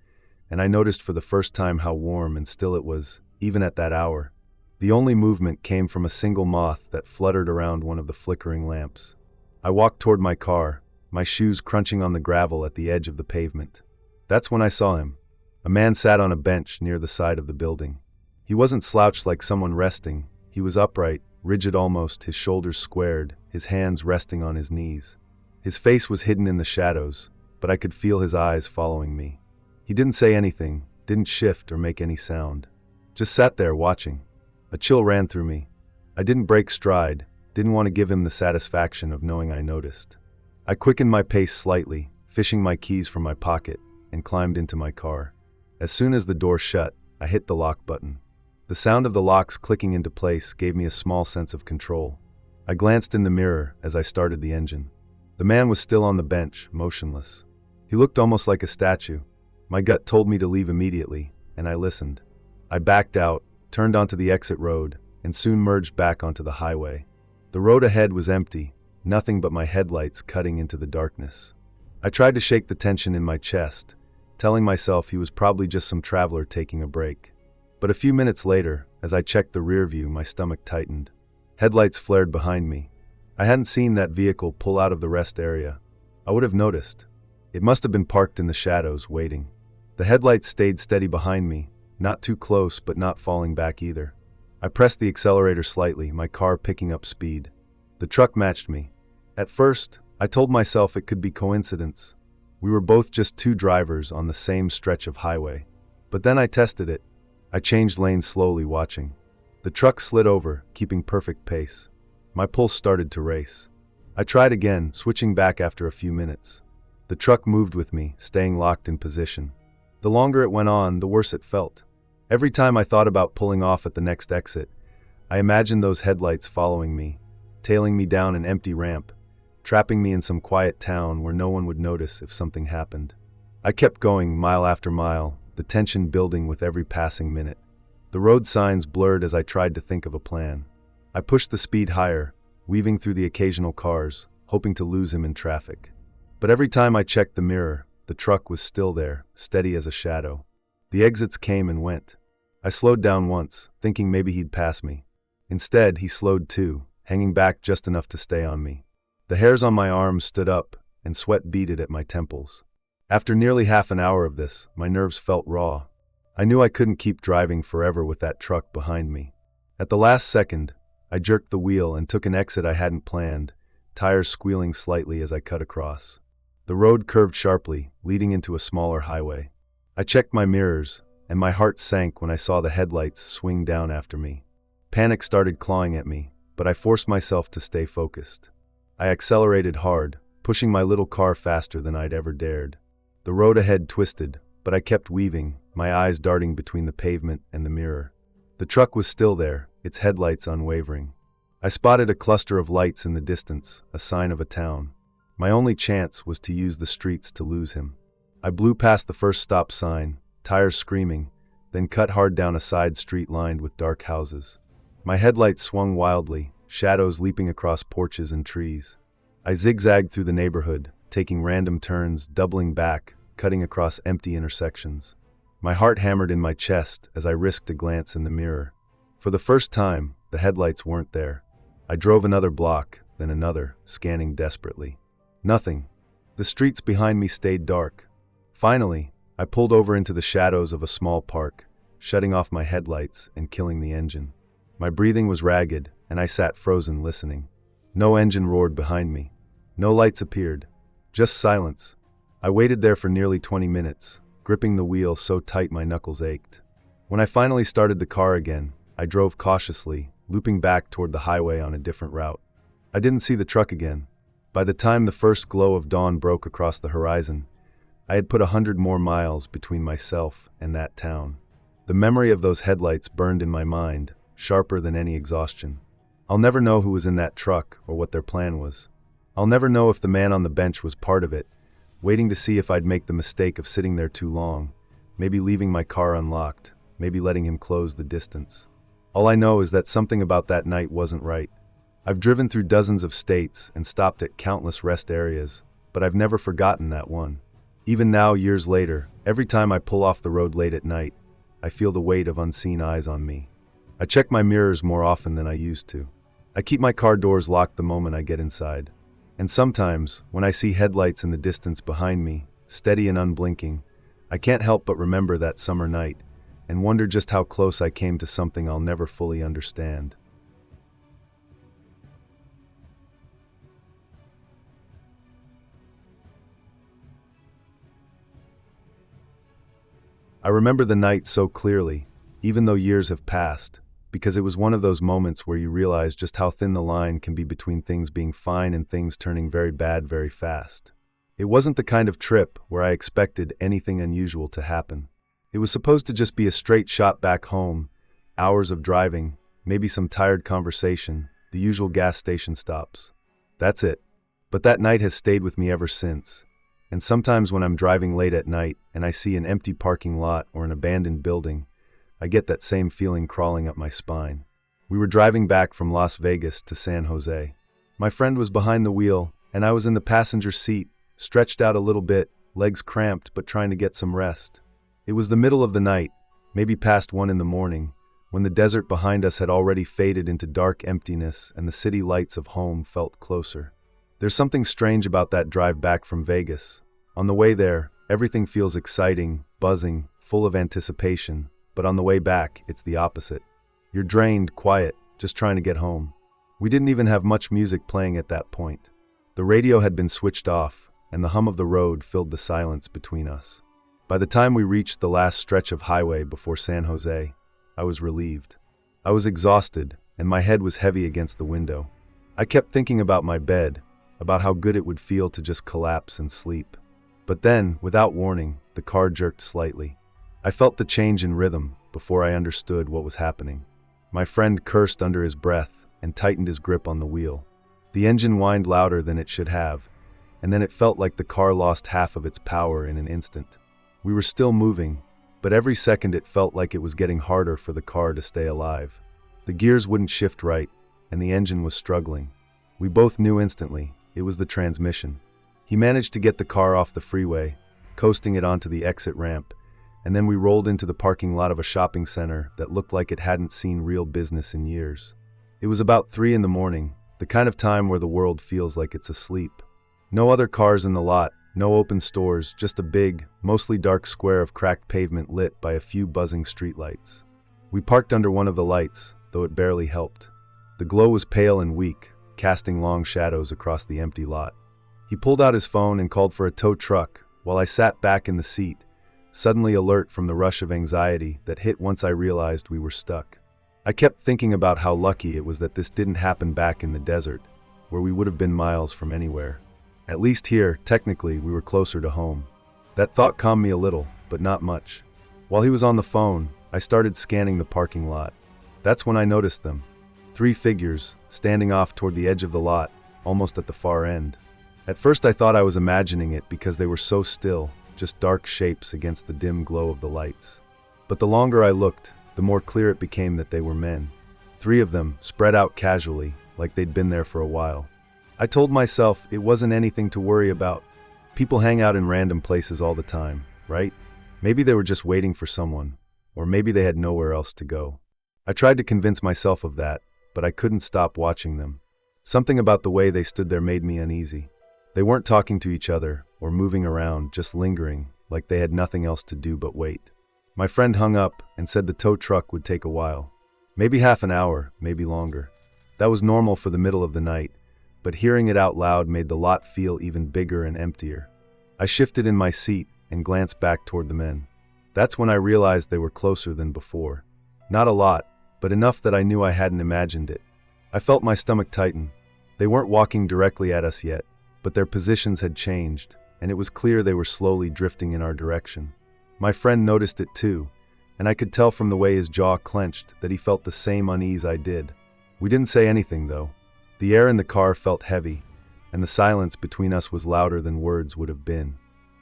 and I noticed for the first time how warm and still it was, even at that hour. The only movement came from a single moth that fluttered around one of the flickering lamps. I walked toward my car, my shoes crunching on the gravel at the edge of the pavement. That's when I saw him. A man sat on a bench near the side of the building. He wasn't slouched like someone resting. He was upright, rigid almost, his shoulders squared, his hands resting on his knees. His face was hidden in the shadows, but I could feel his eyes following me. He didn't say anything, didn't shift or make any sound. Just sat there watching. A chill ran through me. I didn't break stride, didn't want to give him the satisfaction of knowing I noticed. I quickened my pace slightly, fishing my keys from my pocket, and climbed into my car. As soon as the door shut, I hit the lock button. The sound of the locks clicking into place gave me a small sense of control. I glanced in the mirror as I started the engine. The man was still on the bench, motionless. He looked almost like a statue. My gut told me to leave immediately, and I listened. I backed out, turned onto the exit road, and soon merged back onto the highway. The road ahead was empty, nothing but my headlights cutting into the darkness. I tried to shake the tension in my chest, telling myself he was probably just some traveler taking a break. But a few minutes later, as I checked the rear view, my stomach tightened. Headlights flared behind me. I hadn't seen that vehicle pull out of the rest area. I would have noticed. It must have been parked in the shadows, waiting. The headlights stayed steady behind me, not too close but not falling back either. I pressed the accelerator slightly, my car picking up speed. The truck matched me. At first, I told myself it could be coincidence. We were both just two drivers on the same stretch of highway. But then I tested it. I changed lanes slowly, watching. The truck slid over, keeping perfect pace. My pulse started to race. I tried again, switching back after a few minutes. The truck moved with me, staying locked in position. The longer it went on, the worse it felt. Every time I thought about pulling off at the next exit, I imagined those headlights following me, tailing me down an empty ramp, trapping me in some quiet town where no one would notice if something happened. I kept going, mile after mile, the tension building with every passing minute. The road signs blurred as I tried to think of a plan. I pushed the speed higher, weaving through the occasional cars, hoping to lose him in traffic. But every time I checked the mirror, the truck was still there, steady as a shadow. The exits came and went. I slowed down once, thinking maybe he'd pass me. Instead, he slowed too, hanging back just enough to stay on me. The hairs on my arms stood up, and sweat beaded at my temples. After nearly half an hour of this, my nerves felt raw. I knew I couldn't keep driving forever with that truck behind me. At the last second, I jerked the wheel and took an exit I hadn't planned, tires squealing slightly as I cut across. The road curved sharply, leading into a smaller highway. I checked my mirrors, and my heart sank when I saw the headlights swing down after me. Panic started clawing at me, but I forced myself to stay focused. I accelerated hard, pushing my little car faster than I'd ever dared. The road ahead twisted, but I kept weaving, my eyes darting between the pavement and the mirror. The truck was still there, its headlights unwavering. I spotted a cluster of lights in the distance, a sign of a town. My only chance was to use the streets to lose him. I blew past the first stop sign, tires screaming, then cut hard down a side street lined with dark houses. My headlights swung wildly, shadows leaping across porches and trees. I zigzagged through the neighborhood, taking random turns, doubling back, cutting across empty intersections. My heart hammered in my chest as I risked a glance in the mirror. For the first time, the headlights weren't there. I drove another block, then another, scanning desperately. Nothing. The streets behind me stayed dark. Finally, I pulled over into the shadows of a small park, shutting off my headlights and killing the engine. My breathing was ragged, and I sat frozen listening. No engine roared behind me. No lights appeared. Just silence. I waited there for nearly 20 minutes, gripping the wheel so tight my knuckles ached. When I finally started the car again, I drove cautiously, looping back toward the highway on a different route. I didn't see the truck again. By the time the first glow of dawn broke across the horizon, I had put 100 more miles between myself and that town. The memory of those headlights burned in my mind, sharper than any exhaustion. I'll never know who was in that truck or what their plan was. I'll never know if the man on the bench was part of it, waiting to see if I'd make the mistake of sitting there too long, maybe leaving my car unlocked, maybe letting him close the distance. All I know is that something about that night wasn't right. I've driven through dozens of states and stopped at countless rest areas, but I've never forgotten that one. Even now, years later, every time I pull off the road late at night, I feel the weight of unseen eyes on me. I check my mirrors more often than I used to. I keep my car doors locked the moment I get inside. And sometimes, when I see headlights in the distance behind me, steady and unblinking, I can't help but remember that summer night and wonder just how close I came to something I'll never fully understand. I remember the night so clearly, even though years have passed, because it was one of those moments where you realize just how thin the line can be between things being fine and things turning very bad very fast. It wasn't the kind of trip where I expected anything unusual to happen. It was supposed to just be a straight shot back home, hours of driving, maybe some tired conversation, the usual gas station stops. That's it. But that night has stayed with me ever since. And sometimes when I'm driving late at night and I see an empty parking lot or an abandoned building, I get that same feeling crawling up my spine. We were driving back from Las Vegas to San Jose. My friend was behind the wheel, and I was in the passenger seat, stretched out a little bit, legs cramped but trying to get some rest. It was the middle of the night, maybe past 1 a.m, when the desert behind us had already faded into dark emptiness and the city lights of home felt closer. There's something strange about that drive back from Vegas. On the way there, everything feels exciting, buzzing, full of anticipation, but on the way back, it's the opposite. You're drained, quiet, just trying to get home. We didn't even have much music playing at that point. The radio had been switched off, and the hum of the road filled the silence between us. By the time we reached the last stretch of highway before San Jose, I was relieved. I was exhausted, and my head was heavy against the window. I kept thinking about my bed, about how good it would feel to just collapse and sleep. But then, without warning, the car jerked slightly. I felt the change in rhythm before I understood what was happening. My friend cursed under his breath and tightened his grip on the wheel. The engine whined louder than it should have, and then it felt like the car lost half of its power in an instant. We were still moving, but every second it felt like it was getting harder for the car to stay alive. The gears wouldn't shift right, and the engine was struggling. We both knew instantly it was the transmission. He managed to get the car off the freeway, coasting it onto the exit ramp, and then we rolled into the parking lot of a shopping center that looked like it hadn't seen real business in years. It was about 3 a.m, the kind of time where the world feels like it's asleep. No other cars in the lot, no open stores, just a big, mostly dark square of cracked pavement lit by a few buzzing streetlights. We parked under one of the lights, though it barely helped. The glow was pale and weak, casting long shadows across the empty lot. He pulled out his phone and called for a tow truck, while I sat back in the seat, suddenly alert from the rush of anxiety that hit once I realized we were stuck. I kept thinking about how lucky it was that this didn't happen back in the desert, where we would have been miles from anywhere. At least here, technically, we were closer to home. That thought calmed me a little, but not much. While he was on the phone, I started scanning the parking lot. That's when I noticed them. 3 figures, standing off toward the edge of the lot, almost at the far end. At first I thought I was imagining it because they were so still, just dark shapes against the dim glow of the lights. But the longer I looked, the more clear it became that they were men. 3 of them, spread out casually, like they'd been there for a while. I told myself it wasn't anything to worry about. People hang out in random places all the time, right? Maybe they were just waiting for someone, or maybe they had nowhere else to go. I tried to convince myself of that, but I couldn't stop watching them. Something about the way they stood there made me uneasy. They weren't talking to each other or moving around, just lingering, like they had nothing else to do but wait. My friend hung up and said the tow truck would take a while. Maybe half an hour, maybe longer. That was normal for the middle of the night, but hearing it out loud made the lot feel even bigger and emptier. I shifted in my seat and glanced back toward the men. That's when I realized they were closer than before. Not a lot, but enough that I knew I hadn't imagined it. I felt my stomach tighten. They weren't walking directly at us yet, but their positions had changed, and it was clear they were slowly drifting in our direction. My friend noticed it too, and I could tell from the way his jaw clenched that he felt the same unease I did. We didn't say anything though. The air in the car felt heavy, and the silence between us was louder than words would have been.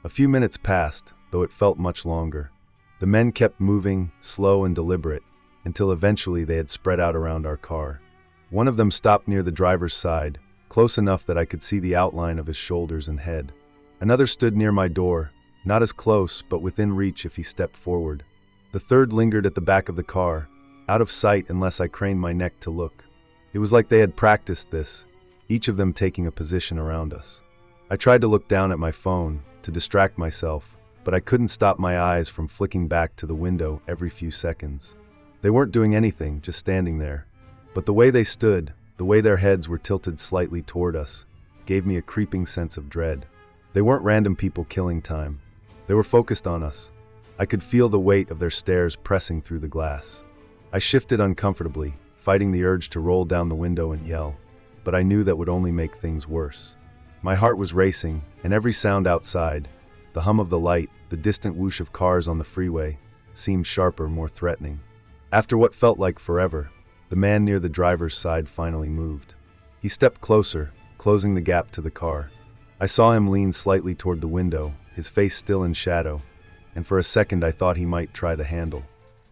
A few minutes passed, though it felt much longer. The men kept moving, slow and deliberate, until eventually they had spread out around our car. One of them stopped near the driver's side, close enough that I could see the outline of his shoulders and head. Another stood near my door, not as close but within reach if he stepped forward. The third lingered at the back of the car, out of sight unless I craned my neck to look. It was like they had practiced this, each of them taking a position around us. I tried to look down at my phone, to distract myself, but I couldn't stop my eyes from flicking back to the window every few seconds. They weren't doing anything, just standing there. But the way they stood, the way their heads were tilted slightly toward us, gave me a creeping sense of dread. They weren't random people killing time. They were focused on us. I could feel the weight of their stares pressing through the glass. I shifted uncomfortably, fighting the urge to roll down the window and yell, but I knew that would only make things worse. My heart was racing, and every sound outside, the hum of the light, the distant whoosh of cars on the freeway, seemed sharper, more threatening. After what felt like forever, the man near the driver's side finally moved. He stepped closer, closing the gap to the car. I saw him lean slightly toward the window, his face still in shadow, and for a second I thought he might try the handle.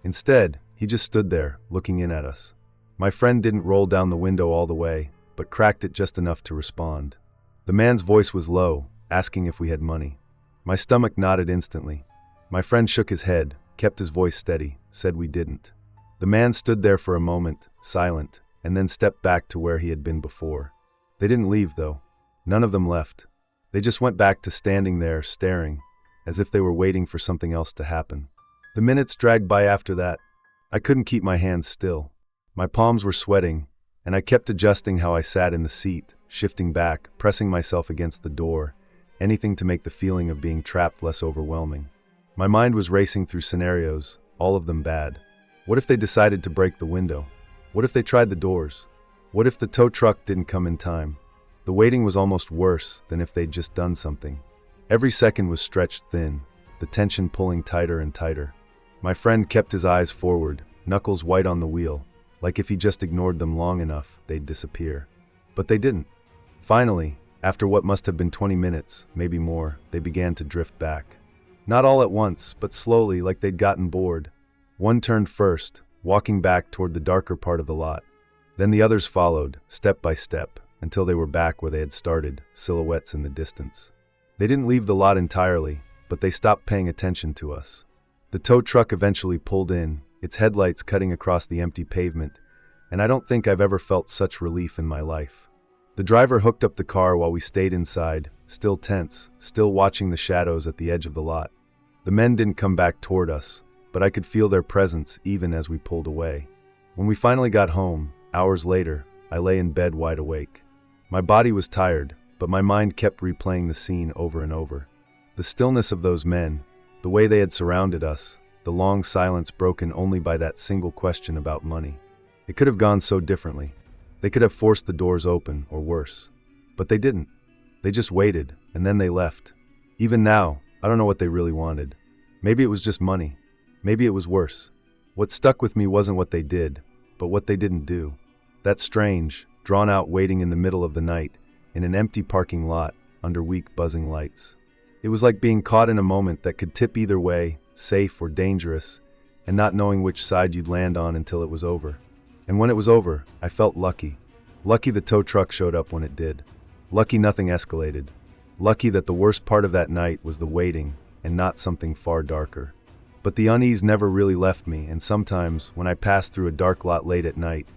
Instead, he just stood there, looking in at us. My friend didn't roll down the window all the way, but cracked it just enough to respond. The man's voice was low, asking if we had money. My stomach knotted instantly. My friend shook his head, kept his voice steady, said we didn't. The man stood there for a moment, silent, and then stepped back to where he had been before. They didn't leave, though. None of them left. They just went back to standing there, staring, as if they were waiting for something else to happen. The minutes dragged by after that. I couldn't keep my hands still. My palms were sweating, and I kept adjusting how I sat in the seat, shifting back, pressing myself against the door, anything to make the feeling of being trapped less overwhelming. My mind was racing through scenarios, all of them bad. What if they decided to break the window? What if they tried the doors? What if the tow truck didn't come in time? The waiting was almost worse than if they'd just done something. Every second was stretched thin, the tension pulling tighter and tighter. My friend kept his eyes forward, knuckles white on the wheel, like if he just ignored them long enough, they'd disappear. But they didn't. Finally, after what must have been 20 minutes, maybe more, they began to drift back. Not all at once, but slowly, like they'd gotten bored. One turned first, walking back toward the darker part of the lot. Then the others followed, step by step, until they were back where they had started, silhouettes in the distance. They didn't leave the lot entirely, but they stopped paying attention to us. The tow truck eventually pulled in, its headlights cutting across the empty pavement, and I don't think I've ever felt such relief in my life. The driver hooked up the car while we stayed inside, still tense, still watching the shadows at the edge of the lot. The men didn't come back toward us, but I could feel their presence even as we pulled away. When we finally got home, hours later, I lay in bed wide awake. My body was tired, but my mind kept replaying the scene over and over. The stillness of those men, the way they had surrounded us, the long silence broken only by that single question about money. It could have gone so differently. They could have forced the doors open, or worse. But they didn't. They just waited, and then they left. Even now, I don't know what they really wanted. Maybe it was just money. Maybe it was worse. What stuck with me wasn't what they did, but what they didn't do. That strange, drawn-out waiting in the middle of the night, in an empty parking lot, under weak buzzing lights. It was like being caught in a moment that could tip either way, safe or dangerous, and not knowing which side you'd land on until it was over. And when it was over, I felt lucky. Lucky the tow truck showed up when it did. Lucky nothing escalated. Lucky that the worst part of that night was the waiting, and not something far darker. But the unease never really left me, and sometimes, when I pass through a dark lot late at night,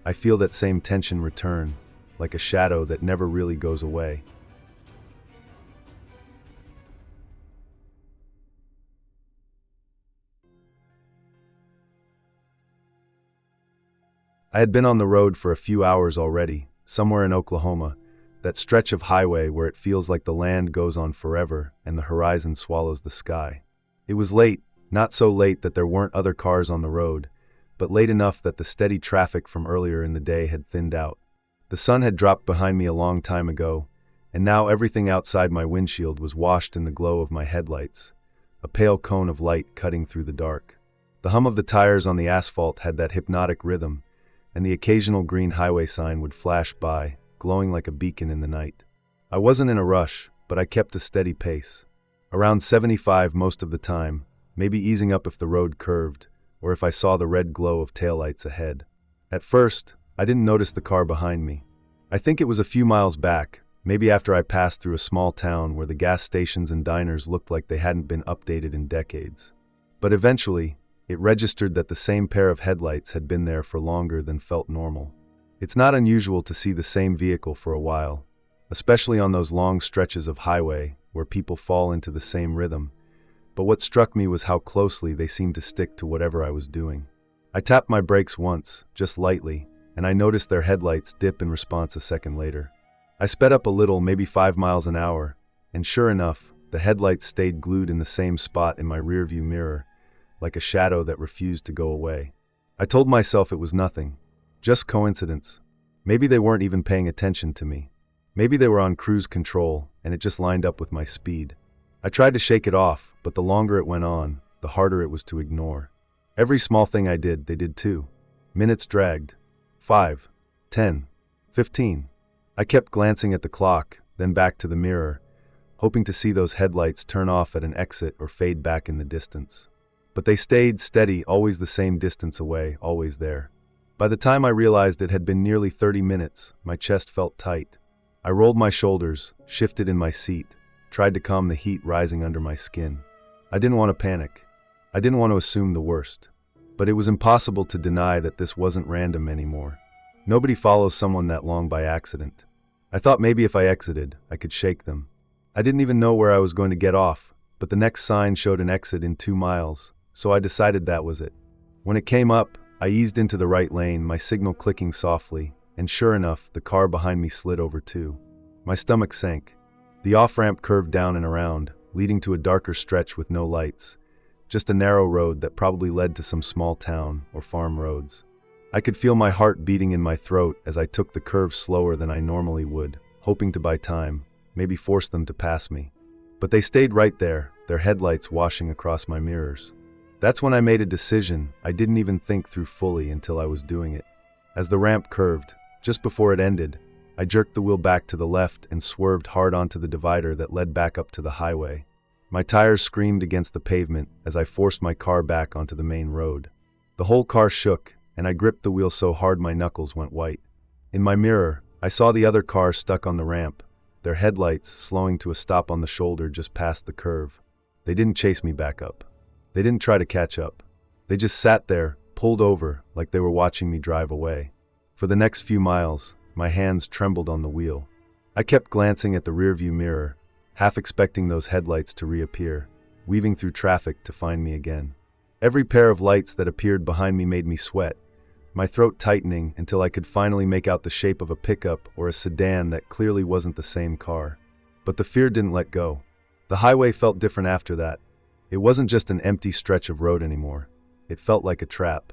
I feel that same tension return, like a shadow that never really goes away. I had been on the road for a few hours already, somewhere in Oklahoma, that stretch of highway where it feels like the land goes on forever and the horizon swallows the sky. It was late, not so late that there weren't other cars on the road, but late enough that the steady traffic from earlier in the day had thinned out. The sun had dropped behind me a long time ago, and now everything outside my windshield was washed in the glow of my headlights, a pale cone of light cutting through the dark. The hum of the tires on the asphalt had that hypnotic rhythm, and the occasional green highway sign would flash by, glowing like a beacon in the night. I wasn't in a rush, but I kept a steady pace. Around 75 most of the time, maybe easing up if the road curved, or if I saw the red glow of taillights ahead. At first, I didn't notice the car behind me. I think it was a few miles back, maybe after I passed through a small town where the gas stations and diners looked like they hadn't been updated in decades. But eventually, it registered that the same pair of headlights had been there for longer than felt normal. It's not unusual to see the same vehicle for a while, especially on those long stretches of highway where people fall into the same rhythm. But what struck me was how closely they seemed to stick to whatever I was doing. I tapped my brakes once, just lightly, and I noticed their headlights dip in response a second later. I sped up a little, maybe 5 miles an hour, and sure enough, the headlights stayed glued in the same spot in my rearview mirror, like a shadow that refused to go away. I told myself it was nothing, just coincidence. Maybe they weren't even paying attention to me. Maybe they were on cruise control, and it just lined up with my speed. I tried to shake it off, but the longer it went on, the harder it was to ignore. Every small thing I did, they did too. Minutes dragged. 5, 10, 15. I kept glancing at the clock, then back to the mirror, hoping to see those headlights turn off at an exit or fade back in the distance. But they stayed steady, always the same distance away, always there. By the time I realized it had been nearly 30 minutes, my chest felt tight. I rolled my shoulders, shifted in my seat, tried to calm the heat rising under my skin. I didn't want to panic. I didn't want to assume the worst. But it was impossible to deny that this wasn't random anymore. Nobody follows someone that long by accident. I thought maybe if I exited, I could shake them. I didn't even know where I was going to get off, but the next sign showed an exit in 2 miles, so I decided that was it. When it came up, I eased into the right lane, my signal clicking softly, and sure enough, the car behind me slid over too. My stomach sank. The off-ramp curved down and around, leading to a darker stretch with no lights. Just a narrow road that probably led to some small town or farm roads. I could feel my heart beating in my throat as I took the curve slower than I normally would, hoping to buy time, maybe force them to pass me. But they stayed right there, their headlights washing across my mirrors. That's when I made a decision I didn't even think through fully until I was doing it. As the ramp curved, just before it ended, I jerked the wheel back to the left and swerved hard onto the divider that led back up to the highway. My tires screamed against the pavement as I forced my car back onto the main road. The whole car shook, and I gripped the wheel so hard my knuckles went white. In my mirror, I saw the other car stuck on the ramp, their headlights slowing to a stop on the shoulder just past the curve. They didn't chase me back up. They didn't try to catch up. They just sat there, pulled over, like they were watching me drive away. For the next few miles, my hands trembled on the wheel. I kept glancing at the rearview mirror, half expecting those headlights to reappear, weaving through traffic to find me again. Every pair of lights that appeared behind me made me sweat, my throat tightening until I could finally make out the shape of a pickup or a sedan that clearly wasn't the same car. But the fear didn't let go. The highway felt different after that. It wasn't just an empty stretch of road anymore. It felt like a trap.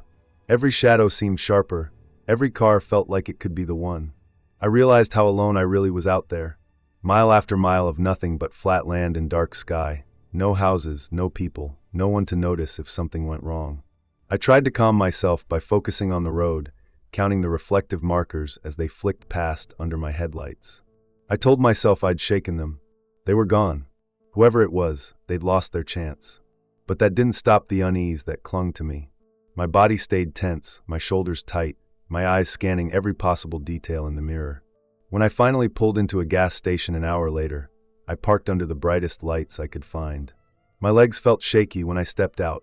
Every shadow seemed sharper. Every car felt like it could be the one. I realized how alone I really was out there. Mile after mile of nothing but flat land and dark sky. No houses, no people, no one to notice if something went wrong. I tried to calm myself by focusing on the road, counting the reflective markers as they flicked past under my headlights. I told myself I'd shaken them. They were gone. Whoever it was, they'd lost their chance. But that didn't stop the unease that clung to me. My body stayed tense, my shoulders tight, my eyes scanning every possible detail in the mirror. When I finally pulled into a gas station an hour later, I parked under the brightest lights I could find. My legs felt shaky when I stepped out.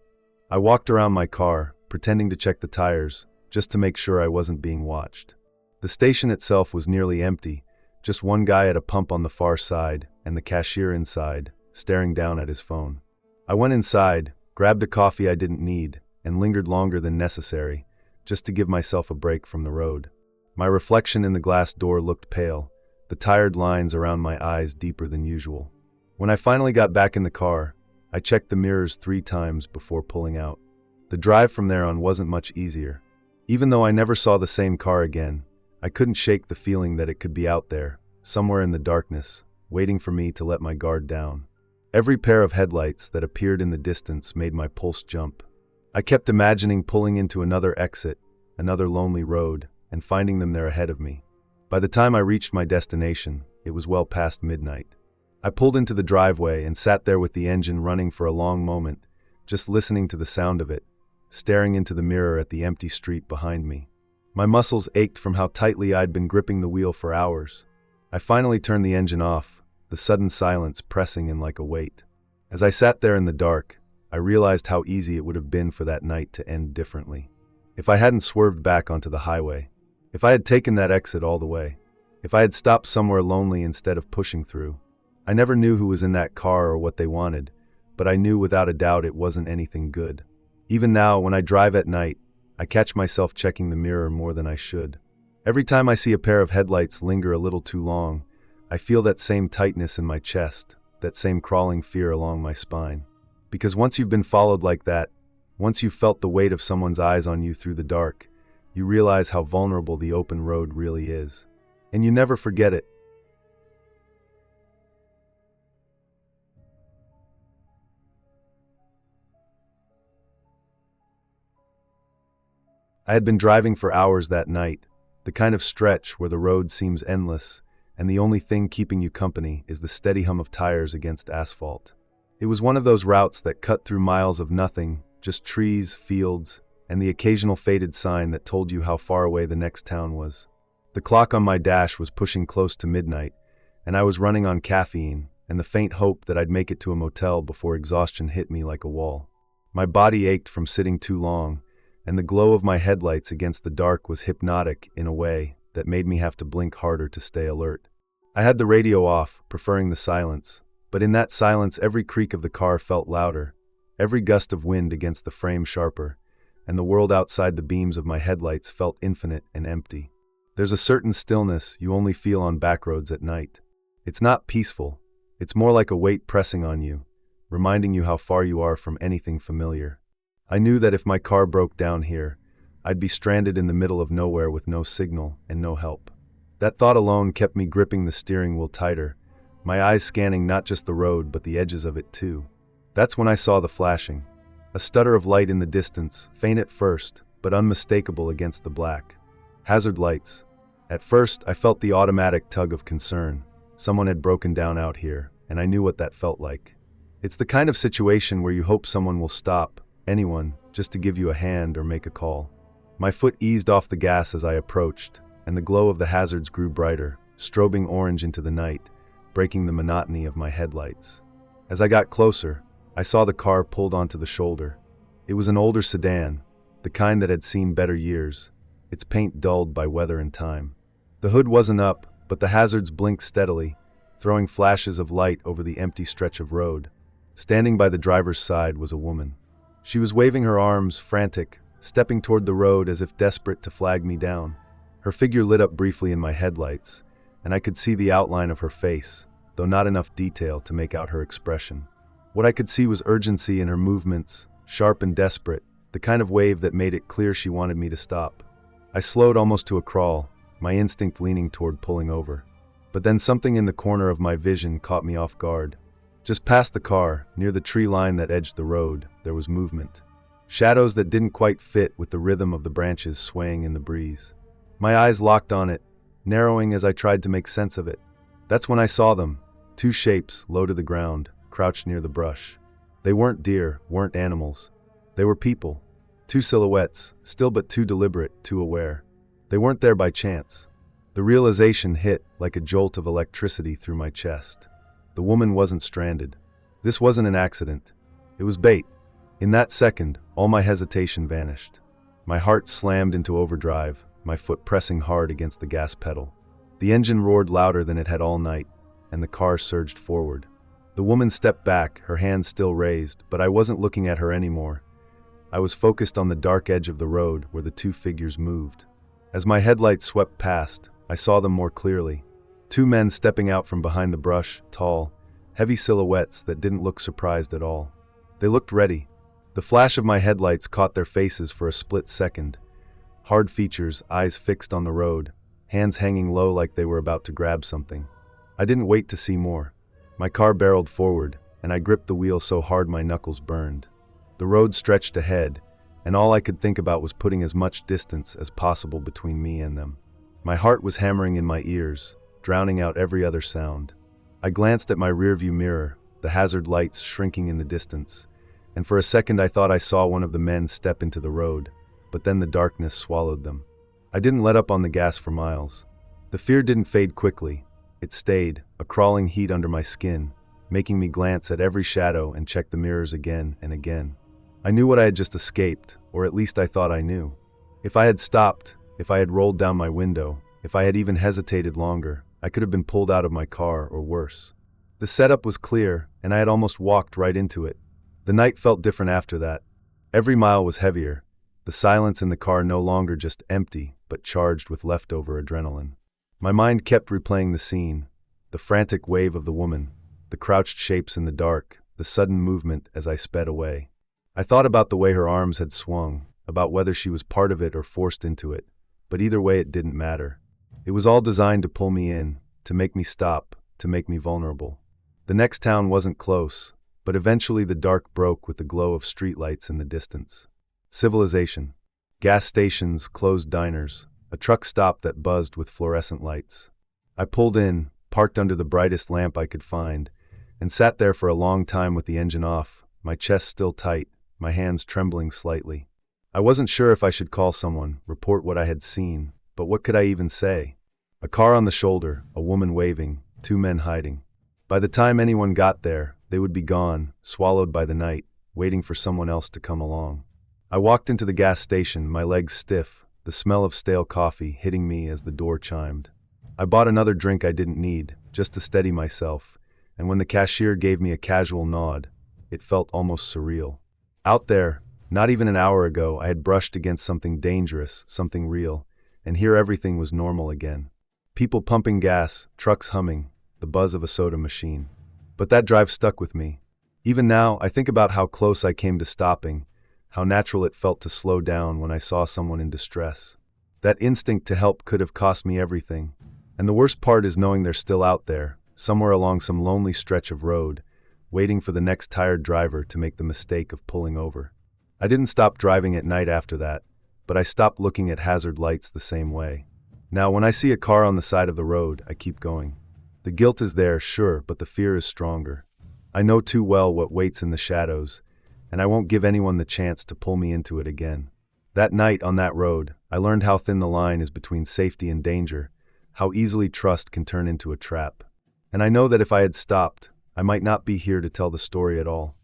I walked around my car, pretending to check the tires, just to make sure I wasn't being watched. The station itself was nearly empty, just one guy at a pump on the far side, and the cashier inside, staring down at his phone. I went inside, grabbed a coffee I didn't need, and lingered longer than necessary, just to give myself a break from the road. My reflection in the glass door looked pale, the tired lines around my eyes deeper than usual. When I finally got back in the car, I checked the mirrors 3 times before pulling out. The drive from there on wasn't much easier. Even though I never saw the same car again, I couldn't shake the feeling that it could be out there, somewhere in the darkness, waiting for me to let my guard down. Every pair of headlights that appeared in the distance made my pulse jump. I kept imagining pulling into another exit, another lonely road, and finding them there ahead of me. By the time I reached my destination, it was well past midnight. I pulled into the driveway and sat there with the engine running for a long moment, just listening to the sound of it, staring into the mirror at the empty street behind me. My muscles ached from how tightly I'd been gripping the wheel for hours. I finally turned the engine off, the sudden silence pressing in like a weight. As I sat there in the dark, I realized how easy it would have been for that night to end differently. If I hadn't swerved back onto the highway, if I had taken that exit all the way, if I had stopped somewhere lonely instead of pushing through. I never knew who was in that car or what they wanted, but I knew without a doubt it wasn't anything good. Even now, when I drive at night, I catch myself checking the mirror more than I should. Every time I see a pair of headlights linger a little too long, I feel that same tightness in my chest, that same crawling fear along my spine. Because once you've been followed like that, once you've felt the weight of someone's eyes on you through the dark, you realize how vulnerable the open road really is. And you never forget it. I had been driving for hours that night, the kind of stretch where the road seems endless, and the only thing keeping you company is the steady hum of tires against asphalt. It was one of those routes that cut through miles of nothing, just trees, fields, and the occasional faded sign that told you how far away the next town was. The clock on my dash was pushing close to midnight, and I was running on caffeine and the faint hope that I'd make it to a motel before exhaustion hit me like a wall. My body ached from sitting too long, and the glow of my headlights against the dark was hypnotic in a way that made me have to blink harder to stay alert. I had the radio off, preferring the silence, but in that silence every creak of the car felt louder, every gust of wind against the frame sharper, and the world outside the beams of my headlights felt infinite and empty. There's a certain stillness you only feel on backroads at night. It's not peaceful, it's more like a weight pressing on you, reminding you how far you are from anything familiar. I knew that if my car broke down here, I'd be stranded in the middle of nowhere with no signal and no help. That thought alone kept me gripping the steering wheel tighter, my eyes scanning not just the road but the edges of it too. That's when I saw the flashing. A stutter of light in the distance, faint at first, but unmistakable against the black. Hazard lights. At first, I felt the automatic tug of concern. Someone had broken down out here, and I knew what that felt like. It's the kind of situation where you hope someone will stop, anyone, just to give you a hand or make a call. My foot eased off the gas as I approached, and the glow of the hazards grew brighter, strobing orange into the night, breaking the monotony of my headlights. As I got closer, I saw the car pulled onto the shoulder. It was an older sedan, the kind that had seen better years, its paint dulled by weather and time. The hood wasn't up, but the hazards blinked steadily, throwing flashes of light over the empty stretch of road. Standing by the driver's side was a woman. She was waving her arms, frantic, stepping toward the road as if desperate to flag me down. Her figure lit up briefly in my headlights, and I could see the outline of her face, though not enough detail to make out her expression. What I could see was urgency in her movements, sharp and desperate, the kind of wave that made it clear she wanted me to stop. I slowed almost to a crawl, my instinct leaning toward pulling over. But then something in the corner of my vision caught me off guard. Just past the car, near the tree line that edged the road, there was movement. Shadows that didn't quite fit with the rhythm of the branches swaying in the breeze. My eyes locked on it, narrowing as I tried to make sense of it. That's when I saw them, two shapes low to the ground, crouched near the brush. They weren't deer, weren't animals. They were people. Two silhouettes, still but too deliberate, too aware. They weren't there by chance. The realization hit like a jolt of electricity through my chest. The woman wasn't stranded. This wasn't an accident. It was bait. In that second, all my hesitation vanished. My heart slammed into overdrive, my foot pressing hard against the gas pedal. The engine roared louder than it had all night, and the car surged forward. The woman stepped back, her hands still raised, but I wasn't looking at her anymore. I was focused on the dark edge of the road where the two figures moved. As my headlights swept past, I saw them more clearly. Two men stepping out from behind the brush, tall, heavy silhouettes that didn't look surprised at all. They looked ready. The flash of my headlights caught their faces for a split second. Hard features, eyes fixed on the road, hands hanging low like they were about to grab something. I didn't wait to see more. My car barreled forward, and I gripped the wheel so hard my knuckles burned. The road stretched ahead, and all I could think about was putting as much distance as possible between me and them. My heart was hammering in my ears, drowning out every other sound. I glanced at my rearview mirror, the hazard lights shrinking in the distance, and for a second I thought I saw one of the men step into the road, but then the darkness swallowed them. I didn't let up on the gas for miles. The fear didn't fade quickly. It stayed, a crawling heat under my skin, making me glance at every shadow and check the mirrors again and again. I knew what I had just escaped, or at least I thought I knew. If I had stopped, if I had rolled down my window, if I had even hesitated longer, I could have been pulled out of my car or worse. The setup was clear, and I had almost walked right into it. The night felt different after that. Every mile was heavier. The silence in the car no longer just empty, but charged with leftover adrenaline. My mind kept replaying the scene, the frantic wave of the woman, the crouched shapes in the dark, the sudden movement as I sped away. I thought about the way her arms had swung, about whether she was part of it or forced into it, but either way it didn't matter. It was all designed to pull me in, to make me stop, to make me vulnerable. The next town wasn't close, but eventually the dark broke with the glow of streetlights in the distance. Civilization. Gas stations, closed diners, a truck stop that buzzed with fluorescent lights. I pulled in, parked under the brightest lamp I could find, and sat there for a long time with the engine off, my chest still tight, my hands trembling slightly. I wasn't sure if I should call someone, report what I had seen, but what could I even say? A car on the shoulder, a woman waving, two men hiding. By the time anyone got there, they would be gone, swallowed by the night, waiting for someone else to come along. I walked into the gas station, my legs stiff, the smell of stale coffee hitting me as the door chimed. I bought another drink I didn't need, just to steady myself, and when the cashier gave me a casual nod, it felt almost surreal. Out there, not even an hour ago, I had brushed against something dangerous, something real, and here everything was normal again. People pumping gas, trucks humming, the buzz of a soda machine. But that drive stuck with me. Even now, I think about how close I came to stopping, how natural it felt to slow down when I saw someone in distress. That instinct to help could have cost me everything. And the worst part is knowing they're still out there, somewhere along some lonely stretch of road, waiting for the next tired driver to make the mistake of pulling over. I didn't stop driving at night after that, but I stopped looking at hazard lights the same way. Now, when I see a car on the side of the road, I keep going. The guilt is there, sure, but the fear is stronger. I know too well what waits in the shadows, and I won't give anyone the chance to pull me into it again. That night on that road, I learned how thin the line is between safety and danger, how easily trust can turn into a trap. And I know that if I had stopped, I might not be here to tell the story at all.